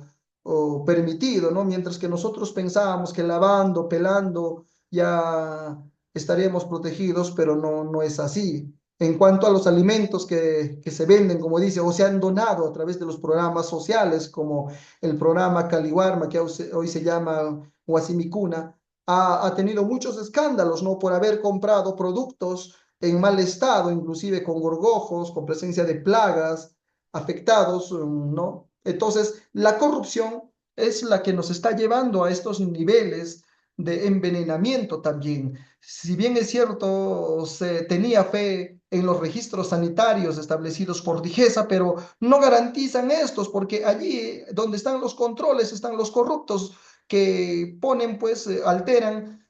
permitido, ¿no? Mientras que nosotros pensábamos que lavando, pelando, ya estaríamos protegidos, pero no es así. En cuanto a los alimentos que se venden, como dice, o se han donado a través de los programas sociales, como el programa Caliwarma, que hoy se llama Huasimicuna, ha tenido muchos escándalos, ¿no? Por haber comprado productos en mal estado, inclusive con gorgojos, con presencia de plagas, afectados, ¿no? Entonces, la corrupción es la que nos está llevando a estos niveles de envenenamiento también. Si bien es cierto, se tenía fe en los registros sanitarios establecidos por Digesa, pero no garantizan estos, porque allí donde están los controles están los corruptos que ponen, pues, alteran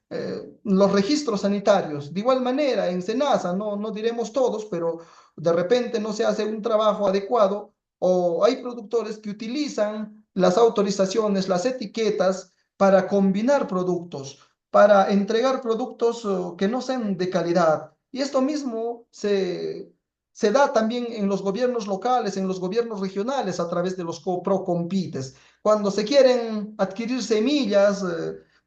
los registros sanitarios. De igual manera, en SENASA, no diremos todos, pero de repente no se hace un trabajo adecuado o hay productores que utilizan las autorizaciones, las etiquetas para combinar productos, para entregar productos que no sean de calidad. Y esto mismo se da también en los gobiernos locales, en los gobiernos regionales, a través de los PROCOMPITES. Cuando se quieren adquirir semillas,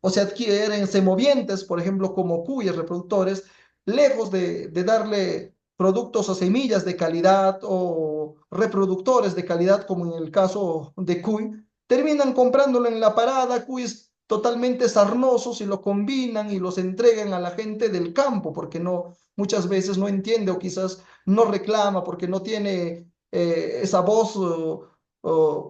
o se adquieren semovientes, por ejemplo, como cuyes reproductores, lejos de darle productos o semillas de calidad o reproductores de calidad, como en el caso de cuy, terminan comprándolo en la parada, cuyes totalmente sarnosos y lo combinan y los entregan a la gente del campo, porque no, muchas veces no entiende o quizás no reclama porque no tiene esa voz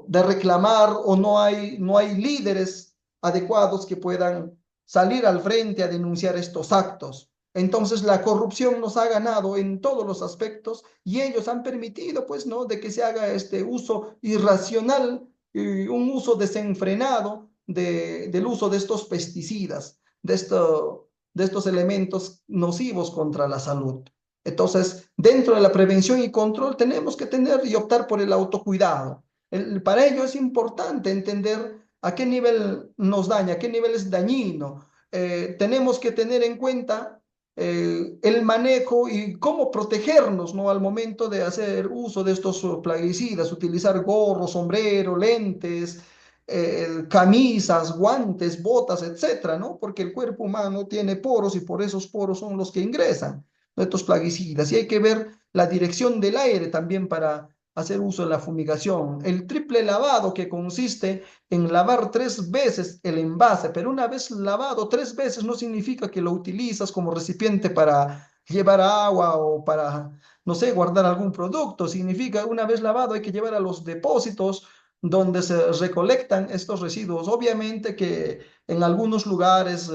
de reclamar o no hay líderes adecuados que puedan salir al frente a denunciar estos actos. Entonces la corrupción nos ha ganado en todos los aspectos y ellos han permitido, pues, ¿no? De que se haga este uso irracional y un uso desenfrenado del uso de estos pesticidas, de estos elementos nocivos contra la salud. Entonces, dentro de la prevención y control tenemos que tener y optar por el autocuidado. Para ello es importante entender a qué nivel nos daña, a qué nivel es dañino. Tenemos que tener en cuenta el manejo y cómo protegernos, ¿no? Al momento de hacer uso de estos plaguicidas, utilizar gorro, sombrero, lentes, camisas, guantes, botas, etcétera, ¿no? Porque el cuerpo humano tiene poros y por esos poros son los que ingresan estos plaguicidas. Y hay que ver la dirección del aire también para hacer uso de la fumigación, el triple lavado que consiste en lavar 3 veces el envase, pero una vez lavado 3 veces no significa que lo utilizas como recipiente para llevar agua o para, no sé, guardar algún producto, significa una vez lavado hay que llevar a los depósitos donde se recolectan estos residuos. Obviamente que en algunos lugares,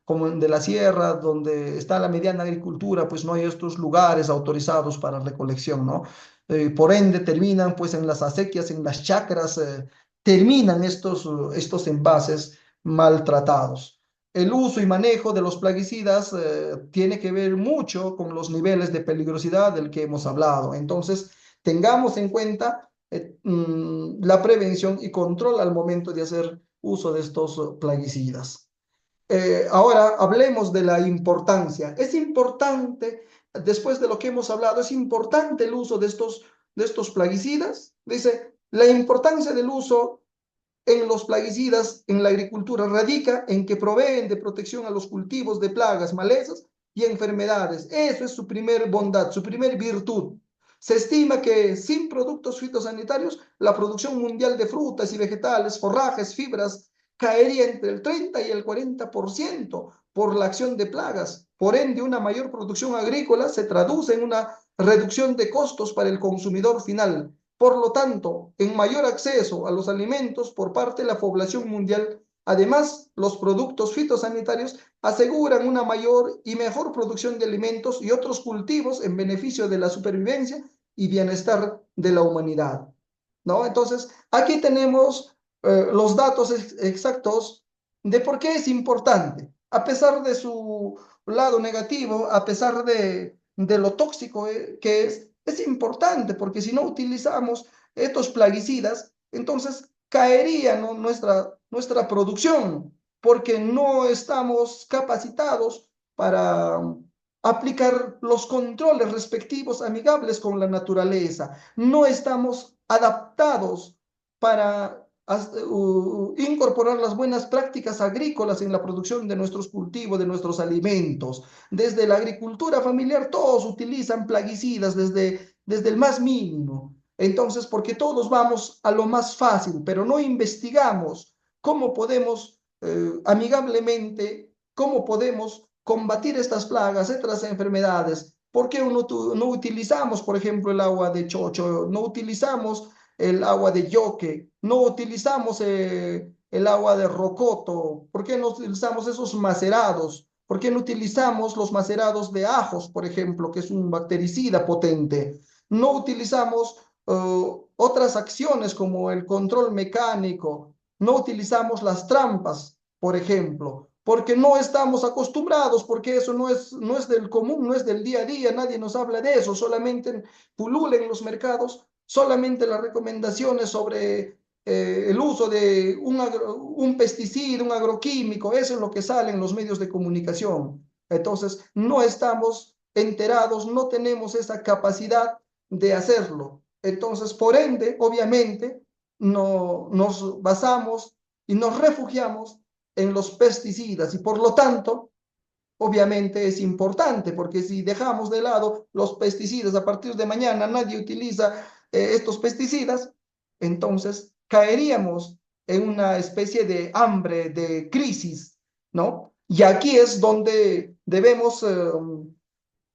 como de la sierra, donde está la mediana agricultura, pues no hay estos lugares autorizados para recolección, ¿no? Por ende, terminan pues en las acequias, en las chacras, terminan estos envases maltratados. El uso y manejo de los plaguicidas tiene que ver mucho con los niveles de peligrosidad del que hemos hablado. Entonces, tengamos en cuenta la prevención y control al momento de hacer uso de estos plaguicidas. Ahora hablemos de la importancia. Es importante, después de lo que hemos hablado, es importante el uso de estos plaguicidas. Dice, la importancia del uso en los plaguicidas en la agricultura radica en que proveen de protección a los cultivos de plagas, malezas y enfermedades. Eso es su primer bondad, su primer virtud. Se estima que sin productos fitosanitarios, la producción mundial de frutas y vegetales, forrajes, fibras, caería entre el 30 y el 40% por la acción de plagas. Por ende, una mayor producción agrícola se traduce en una reducción de costos para el consumidor final. Por lo tanto, en mayor acceso a los alimentos por parte de la población mundial. Además, los productos fitosanitarios aseguran una mayor y mejor producción de alimentos y otros cultivos en beneficio de la supervivencia y bienestar de la humanidad, ¿no? Entonces, aquí tenemos los datos exactos de por qué es importante, a pesar de su lado negativo, a pesar de lo tóxico que es importante, porque si no utilizamos estos plaguicidas, entonces caería, ¿no?, nuestra producción, porque no estamos capacitados para aplicar los controles respectivos amigables con la naturaleza. No estamos adaptados para incorporar las buenas prácticas agrícolas en la producción de nuestros cultivos, de nuestros alimentos. Desde la agricultura familiar todos utilizan plaguicidas desde el más mínimo. Entonces, porque todos vamos a lo más fácil, pero no investigamos cómo podemos amigablemente, cómo podemos combatir estas plagas, estas enfermedades. ¿Por qué no utilizamos, por ejemplo, el agua de chocho? No utilizamos el agua de yoque, no utilizamos el agua de rocoto. ¿Por qué no utilizamos esos macerados? ¿Por qué no utilizamos los macerados de ajos, por ejemplo, que es un bactericida potente? No utilizamos otras acciones como el control mecánico. No utilizamos las trampas, por ejemplo, porque no estamos acostumbrados, porque eso no es del común, no es del día a día, nadie nos habla de eso, solamente pululan en los mercados, solamente las recomendaciones sobre el uso de un pesticida, un agroquímico, eso es lo que sale en los medios de comunicación. Entonces, no estamos enterados, no tenemos esa capacidad de hacerlo. Entonces, por ende, obviamente, no, nos basamos y nos refugiamos en los pesticidas y por lo tanto, obviamente es importante porque si dejamos de lado los pesticidas, a partir de mañana nadie utiliza estos pesticidas, entonces caeríamos en una especie de hambre, de crisis, ¿no? Y aquí es donde debemos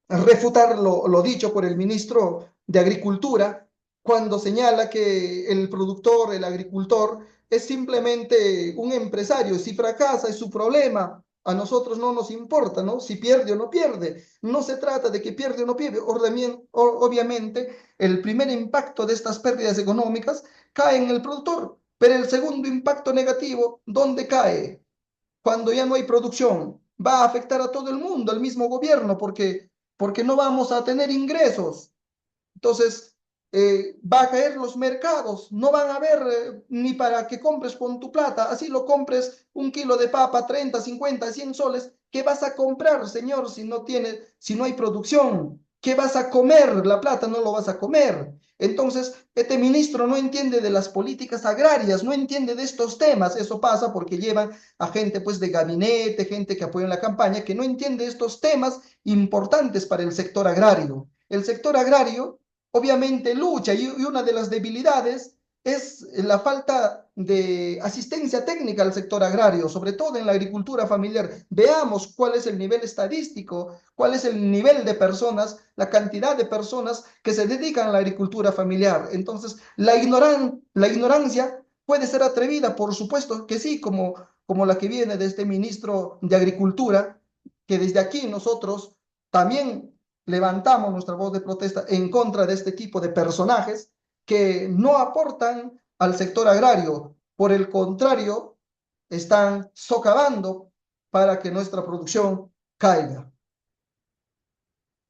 refutar lo dicho por el ministro de Agricultura cuando señala que el productor, el agricultor, es simplemente un empresario. Si fracasa es su problema. A nosotros no nos importa, ¿no? Si pierde o no pierde. No se trata de que pierde o no pierde. Obviamente, el primer impacto de estas pérdidas económicas cae en el productor. Pero el segundo impacto negativo, ¿dónde cae? Cuando ya no hay producción, va a afectar a todo el mundo, al mismo gobierno, porque no vamos a tener ingresos. Entonces, va a caer los mercados, no van a haber ni para que compres con tu plata, así lo compres un kilo de papa, 30, 50, 100 soles, ¿qué vas a comprar, señor, si no hay producción? ¿Qué vas a comer? La plata no lo vas a comer. Entonces, este ministro no entiende de las políticas agrarias, no entiende de estos temas. Eso pasa porque llevan a gente pues de gabinete, gente que apoya en la campaña, que no entiende estos temas importantes para el sector agrario. el sector agrario obviamente lucha y una de las debilidades es la falta de asistencia técnica al sector agrario, sobre todo en la agricultura familiar. Veamos cuál es el nivel estadístico, cuál es el nivel de personas, la cantidad de personas que se dedican a la agricultura familiar. Entonces, la ignorancia puede ser atrevida, por supuesto que sí, como la que viene de este ministro de Agricultura, que desde aquí nosotros también levantamos nuestra voz de protesta en contra de este tipo de personajes que no aportan al sector agrario. Por el contrario, están socavando para que nuestra producción caiga.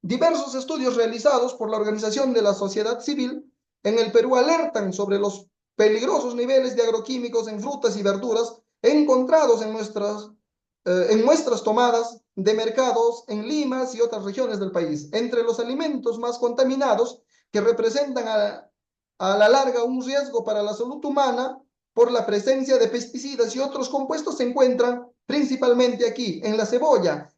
Diversos estudios realizados por la Organización de la Sociedad Civil en el Perú alertan sobre los peligrosos niveles de agroquímicos en frutas y verduras encontrados en muestras tomadas de mercados en Limas y otras regiones del país. Entre los alimentos más contaminados que representan a la larga un riesgo para la salud humana por la presencia de pesticidas y otros compuestos se encuentran principalmente aquí, en la cebolla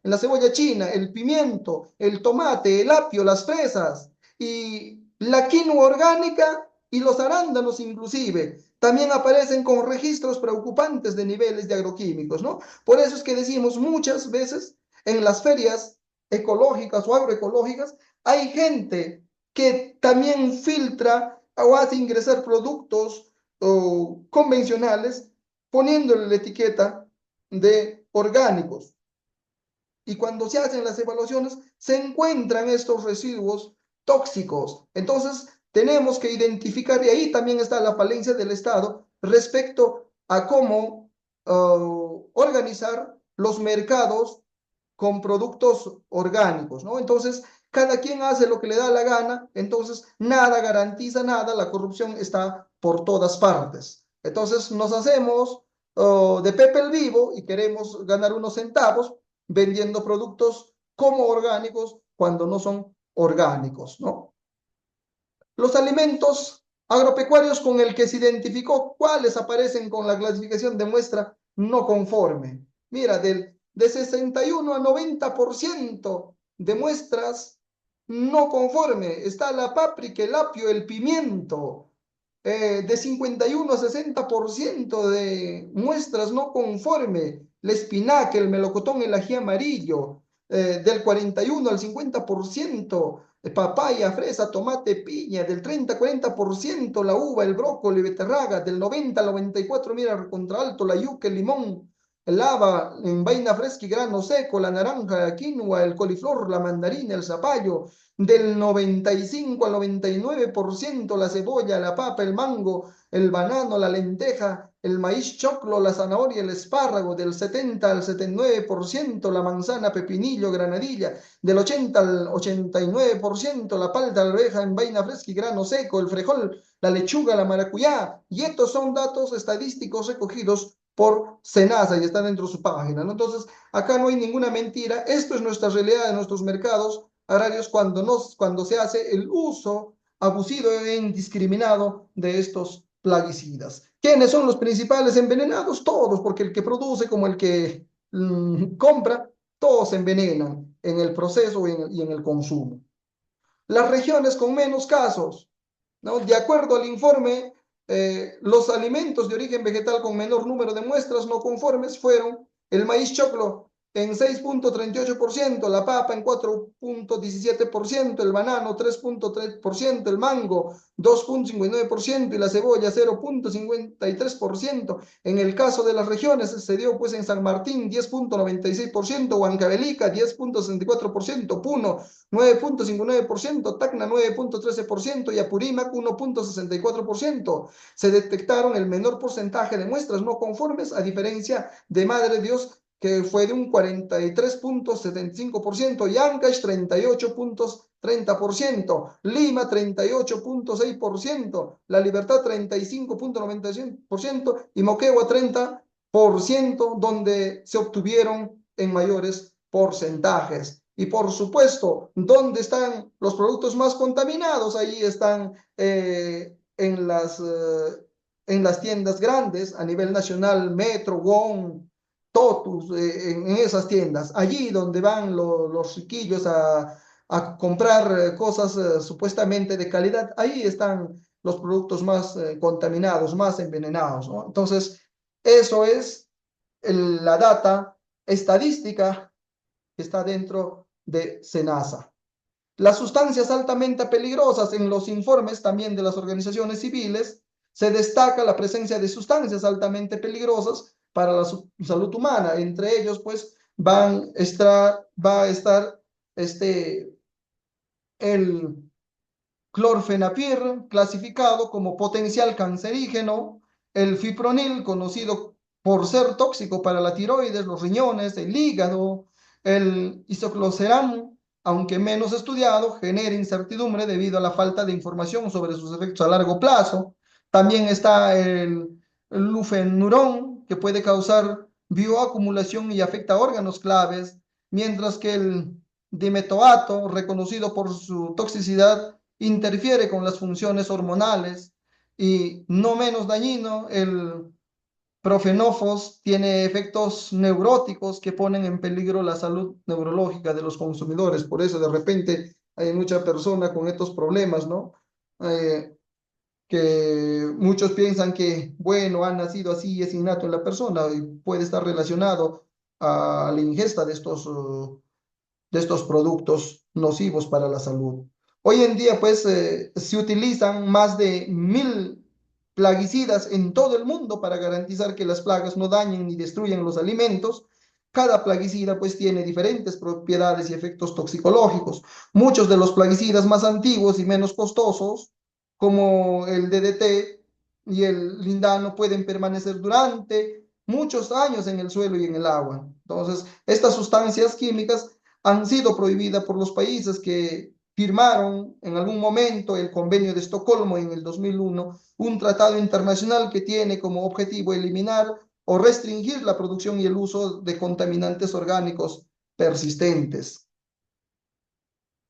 china, el pimiento, el tomate, el apio, las fresas y la quinoa orgánica y los arándanos inclusive. También aparecen con registros preocupantes de niveles de agroquímicos, ¿no? Por eso es que decimos muchas veces en las ferias ecológicas o agroecológicas, hay gente que también filtra o hace ingresar productos convencionales poniéndole la etiqueta de orgánicos. Y cuando se hacen las evaluaciones, se encuentran estos residuos tóxicos. Entonces, tenemos que identificar, y ahí también está la falencia del Estado respecto a cómo organizar los mercados con productos orgánicos, ¿no? Entonces, cada quien hace lo que le da la gana, entonces nada garantiza nada, la corrupción está por todas partes. Entonces, nos hacemos de Pepe el Vivo y queremos ganar unos centavos vendiendo productos como orgánicos cuando no son orgánicos, ¿no? Los alimentos agropecuarios con el que se identificó cuáles aparecen con la clasificación de muestra no conforme. Mira, de 61 a 90% de muestras no conforme. Está la páprica, el apio, el pimiento. De 51 a 60% de muestras no conforme. La espinaca, el melocotón, el ají amarillo. Del 41 al 50% papaya, fresa, tomate, piña, del 30 al 40% la uva, el brócoli, beterraga, del 90 al 94, mira, contra alto, la yuca, el limón, el haba, en vaina fresca y grano seco, la naranja, la quinoa, el coliflor, la mandarina, el zapallo, del 95 al 99% la cebolla, la papa, el mango, el banano, la lenteja, el maíz choclo, la zanahoria, el espárrago, del 70 al 79% la manzana, pepinillo, granadilla, del 80 al 89% la palta, la arveja en vaina fresca y grano seco, el frejol, la lechuga, la maracuyá. Y estos son datos estadísticos recogidos por Senasa y está dentro de su página, ¿no? Entonces, acá no hay ninguna mentira. Esto es nuestra realidad de nuestros mercados agrarios cuando se hace el uso abusivo e indiscriminado de estos plaguicidas. ¿Quiénes son los principales envenenados? Todos, porque el que produce como el que compra, todos se envenenan en el proceso y en el consumo. Las regiones con menos casos, ¿no? De acuerdo al informe, los alimentos de origen vegetal con menor número de muestras no conformes fueron el maíz choclo en 6,38%, la papa en 4,17%, el banano 3,3%, el mango 2,59% y la cebolla 0,53%. En el caso de las regiones se dio pues en San Martín 10,96%, Huancavelica 10,64%, Puno 9,59%, Tacna 9,13% y Apurímac 1,64%. Se detectaron el menor porcentaje de muestras no conformes, a diferencia de Madre Dios, que fue de un 43,75%, y Ancash 38,30%, Lima 38,6%, La Libertad 35,95% y Moquegua 30%, donde se obtuvieron en mayores porcentajes. Y por supuesto, ¿dónde están los productos más contaminados? Ahí están en las tiendas grandes a nivel nacional, Metro, Gon, Totus, en esas tiendas. Allí donde van los riquillos a comprar cosas supuestamente de calidad, ahí están los productos más contaminados, más envenenados, ¿no? Entonces, eso es la data estadística que está dentro de SENASA. Las sustancias altamente peligrosas en los informes también de las organizaciones civiles, se destaca la presencia de sustancias altamente peligrosas para la salud humana. Entre ellos, pues, va a estar el clorfenapir, clasificado como potencial cancerígeno, el fipronil, conocido por ser tóxico para la tiroides, los riñones, el hígado, el isocloceram, aunque menos estudiado, genera incertidumbre debido a la falta de información sobre sus efectos a largo plazo. También está el lufenurón, que puede causar bioacumulación y afecta órganos claves, mientras que el dimetoato, reconocido por su toxicidad, interfiere con las funciones hormonales, y no menos dañino, el profenofos tiene efectos neuróticos que ponen en peligro la salud neurológica de los consumidores. Por eso de repente hay mucha persona con estos problemas, ¿no? Que muchos piensan que, bueno, ha nacido así, es innato en la persona y puede estar relacionado a la ingesta de estos productos nocivos para la salud. Hoy en día, pues, se utilizan más de 1000 plaguicidas en todo el mundo para garantizar que las plagas no dañen ni destruyan los alimentos. Cada plaguicida, pues, tiene diferentes propiedades y efectos toxicológicos. Muchos de los plaguicidas más antiguos y menos costosos, como el DDT y el lindano, pueden permanecer durante muchos años en el suelo y en el agua. Entonces, estas sustancias químicas han sido prohibidas por los países que firmaron en algún momento el Convenio de Estocolmo en el 2001, un tratado internacional que tiene como objetivo eliminar o restringir la producción y el uso de contaminantes orgánicos persistentes.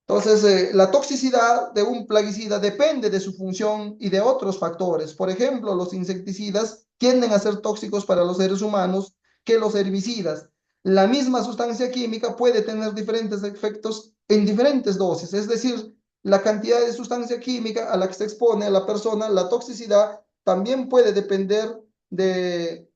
Entonces, la toxicidad de un plaguicida depende de su función y de otros factores. Por ejemplo, los insecticidas tienden a ser tóxicos para los seres humanos que los herbicidas. La misma sustancia química puede tener diferentes efectos en diferentes dosis, es decir, la cantidad de sustancia química a la que se expone a la persona, la toxicidad también puede depender de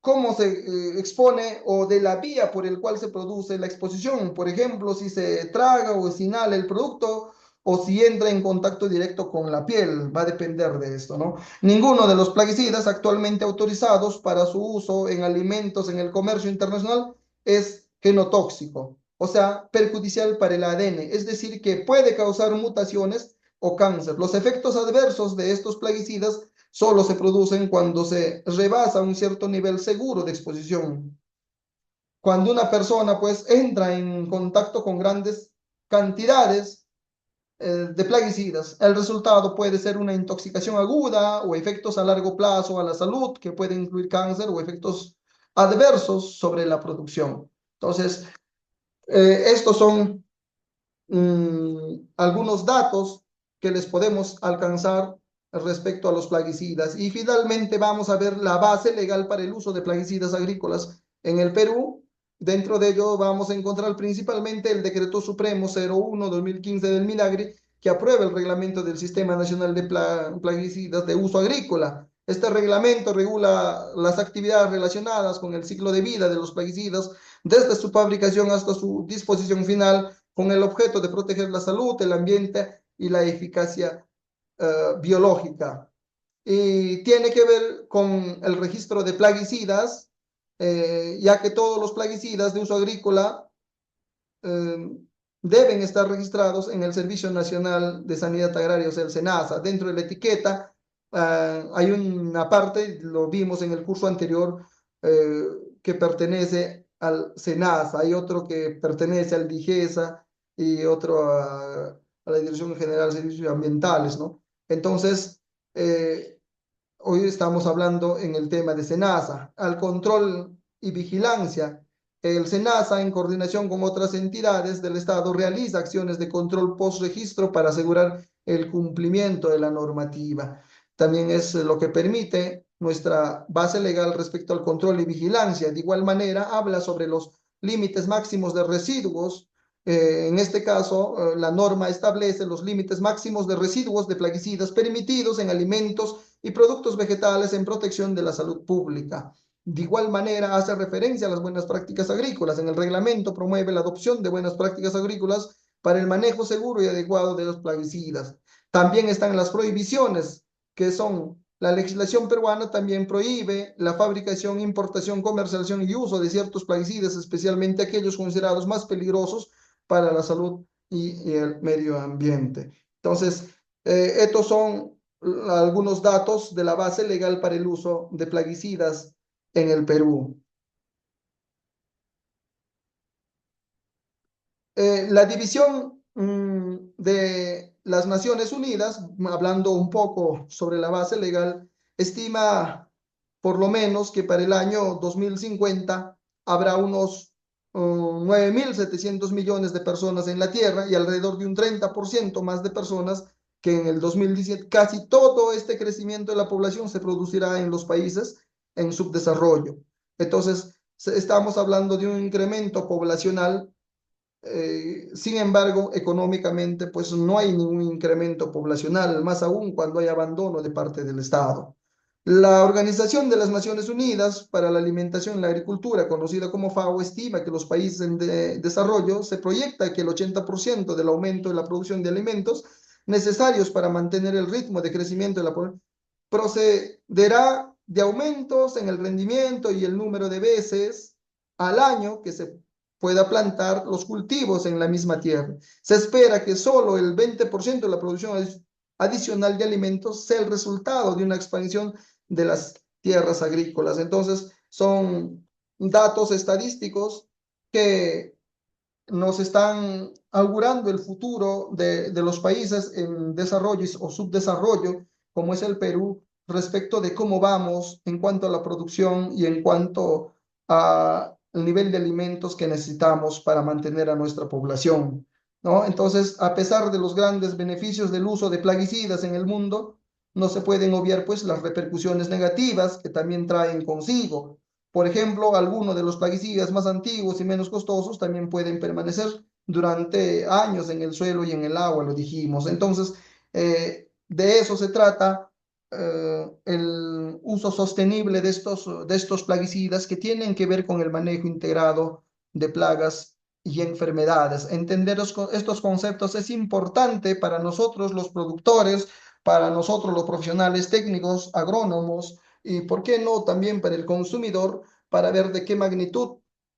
cómo se expone o de la vía por el cual se produce la exposición. Por ejemplo, si se traga o se inhala el producto o si entra en contacto directo con la piel, va a depender de esto, ¿no? Ninguno de los plaguicidas actualmente autorizados para su uso en alimentos en el comercio internacional es genotóxico, o sea, perjudicial para el ADN, es decir, que puede causar mutaciones o cáncer. Los efectos adversos de estos plaguicidas solo se producen cuando se rebasa un cierto nivel seguro de exposición. Cuando una persona pues entra en contacto con grandes cantidades de plaguicidas, el resultado puede ser una intoxicación aguda o efectos a largo plazo a la salud que pueden incluir cáncer o efectos adversos sobre la producción. Entonces, estos son algunos datos que les podemos alcanzar respecto a los plaguicidas. Y finalmente vamos a ver la base legal para el uso de plaguicidas agrícolas en el Perú. Dentro de ello vamos a encontrar principalmente el Decreto Supremo 01/2015 del Minagri, que aprueba el reglamento del Sistema Nacional de Plaguicidas de Uso Agrícola. Este reglamento regula las actividades relacionadas con el ciclo de vida de los plaguicidas, desde su fabricación hasta su disposición final, con el objeto de proteger la salud, el ambiente y la eficacia biológica. Y tiene que ver con el registro de plaguicidas, ya que todos los plaguicidas de uso agrícola eh, deben estar registrados en el Servicio Nacional de Sanidad Agraria, o sea, el SENASA. Dentro de la etiqueta hay una parte, lo vimos en el curso anterior, eh, que pertenece al SENASA, hay otro que pertenece al DIGESA y otro a la Dirección General de Servicios Ambientales, ¿no? Entonces, hoy estamos hablando en el tema de SENASA, al control y vigilancia. El SENASA, en coordinación con otras entidades del Estado, realiza acciones de control post-registro para asegurar el cumplimiento de la normativa. También es lo que permite nuestra base legal respecto al control y vigilancia. De igual manera, habla sobre los límites máximos de residuos. En este caso, la norma establece los límites máximos de residuos de plaguicidas permitidos en alimentos y productos vegetales en protección de la salud pública. De igual manera, hace referencia a las buenas prácticas agrícolas. En el reglamento promueve la adopción de buenas prácticas agrícolas para el manejo seguro y adecuado de los plaguicidas. También están las prohibiciones, que son la legislación peruana también prohíbe la fabricación, importación, comercialización y uso de ciertos plaguicidas, especialmente aquellos considerados más peligrosos para la salud y el medio ambiente. Entonces, estos son algunos datos de la base legal para el uso de plaguicidas en el Perú. La división de las Naciones Unidas, hablando un poco sobre la base legal, estima por lo menos que para el año 2050 habrá unos 9.700 millones de personas en la Tierra y alrededor de un 30% más de personas que en el 2017. Casi todo este crecimiento de la población se producirá en los países en subdesarrollo. Entonces, estamos hablando de un incremento poblacional. Sin embargo, económicamente, pues no hay ningún incremento poblacional, más aún cuando hay abandono de parte del Estado. La Organización de las Naciones Unidas para la Alimentación y la Agricultura, conocida como FAO, estima que los países en desarrollo se proyecta que el 80% del aumento de la producción de alimentos necesarios para mantener el ritmo de crecimiento de la población procederá de aumentos en el rendimiento y el número de veces al año que se pueda plantar los cultivos en la misma tierra. Se espera que solo el 20% de la producción adicional de alimentos sea el resultado de una expansión de las tierras agrícolas. Entonces, son datos estadísticos que nos están augurando el futuro de los países en desarrollo o subdesarrollo, como es el Perú, respecto de cómo vamos en cuanto a la producción y en cuanto al nivel de alimentos que necesitamos para mantener a nuestra población, ¿no? Entonces, a pesar de los grandes beneficios del uso de plaguicidas en el mundo, no se pueden obviar pues las repercusiones negativas que también traen consigo. Por ejemplo, algunos de los plaguicidas más antiguos y menos costosos también pueden permanecer durante años en el suelo y en el agua, lo dijimos. Entonces, de eso se trata el uso sostenible de estos plaguicidas que tienen que ver con el manejo integrado de plagas y enfermedades. Entender estos conceptos es importante para nosotros los productores, para nosotros los profesionales técnicos, agrónomos, y por qué no también para el consumidor, para ver de qué magnitud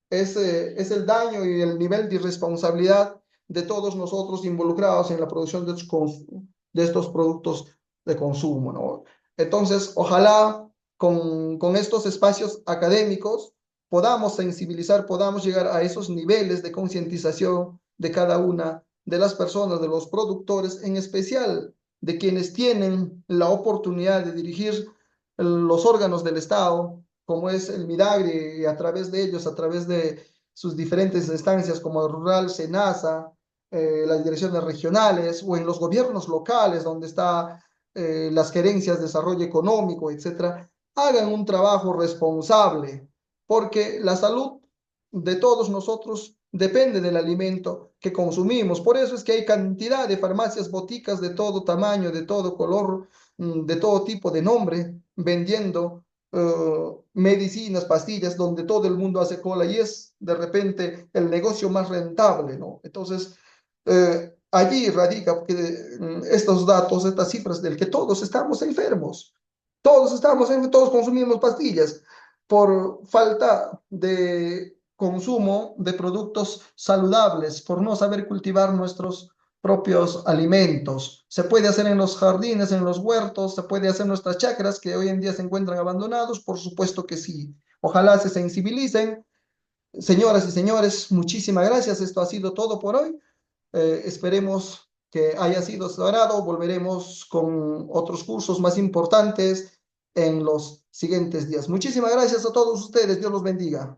es el daño y el nivel de irresponsabilidad de todos nosotros involucrados en la producción de estos productos de consumo, ¿no? Entonces, ojalá con estos espacios académicos podamos sensibilizar, podamos llegar a esos niveles de concientización de cada una de las personas, de los productores, en especial de quienes tienen la oportunidad de dirigir los órganos del Estado, como es el Midagri, y a través de ellos, a través de sus diferentes instancias como Rural, SENASA, las direcciones regionales o en los gobiernos locales, donde está las gerencias de desarrollo económico, etcétera, hagan un trabajo responsable, porque la salud de todos nosotros depende del alimento que consumimos. Por eso es que hay cantidad de farmacias, boticas de todo tamaño, de todo color, de todo tipo de nombre, vendiendo medicinas, pastillas, donde todo el mundo hace cola y es de repente el negocio más rentable, ¿no? Entonces, allí radica que, estos datos, estas cifras del que todos estamos enfermos, todos consumimos pastillas por falta de consumo de productos saludables, por no saber cultivar nuestros propios alimentos. Se puede hacer en los jardines, en los huertos, se puede hacer en nuestras chacras que hoy en día se encuentran abandonados, por supuesto que sí. Ojalá se sensibilicen. Señoras y señores, muchísimas gracias. Esto ha sido todo por hoy. Esperemos que haya sido sagrado. Volveremos con otros cursos más importantes en los siguientes días. Muchísimas gracias a todos ustedes. Dios los bendiga.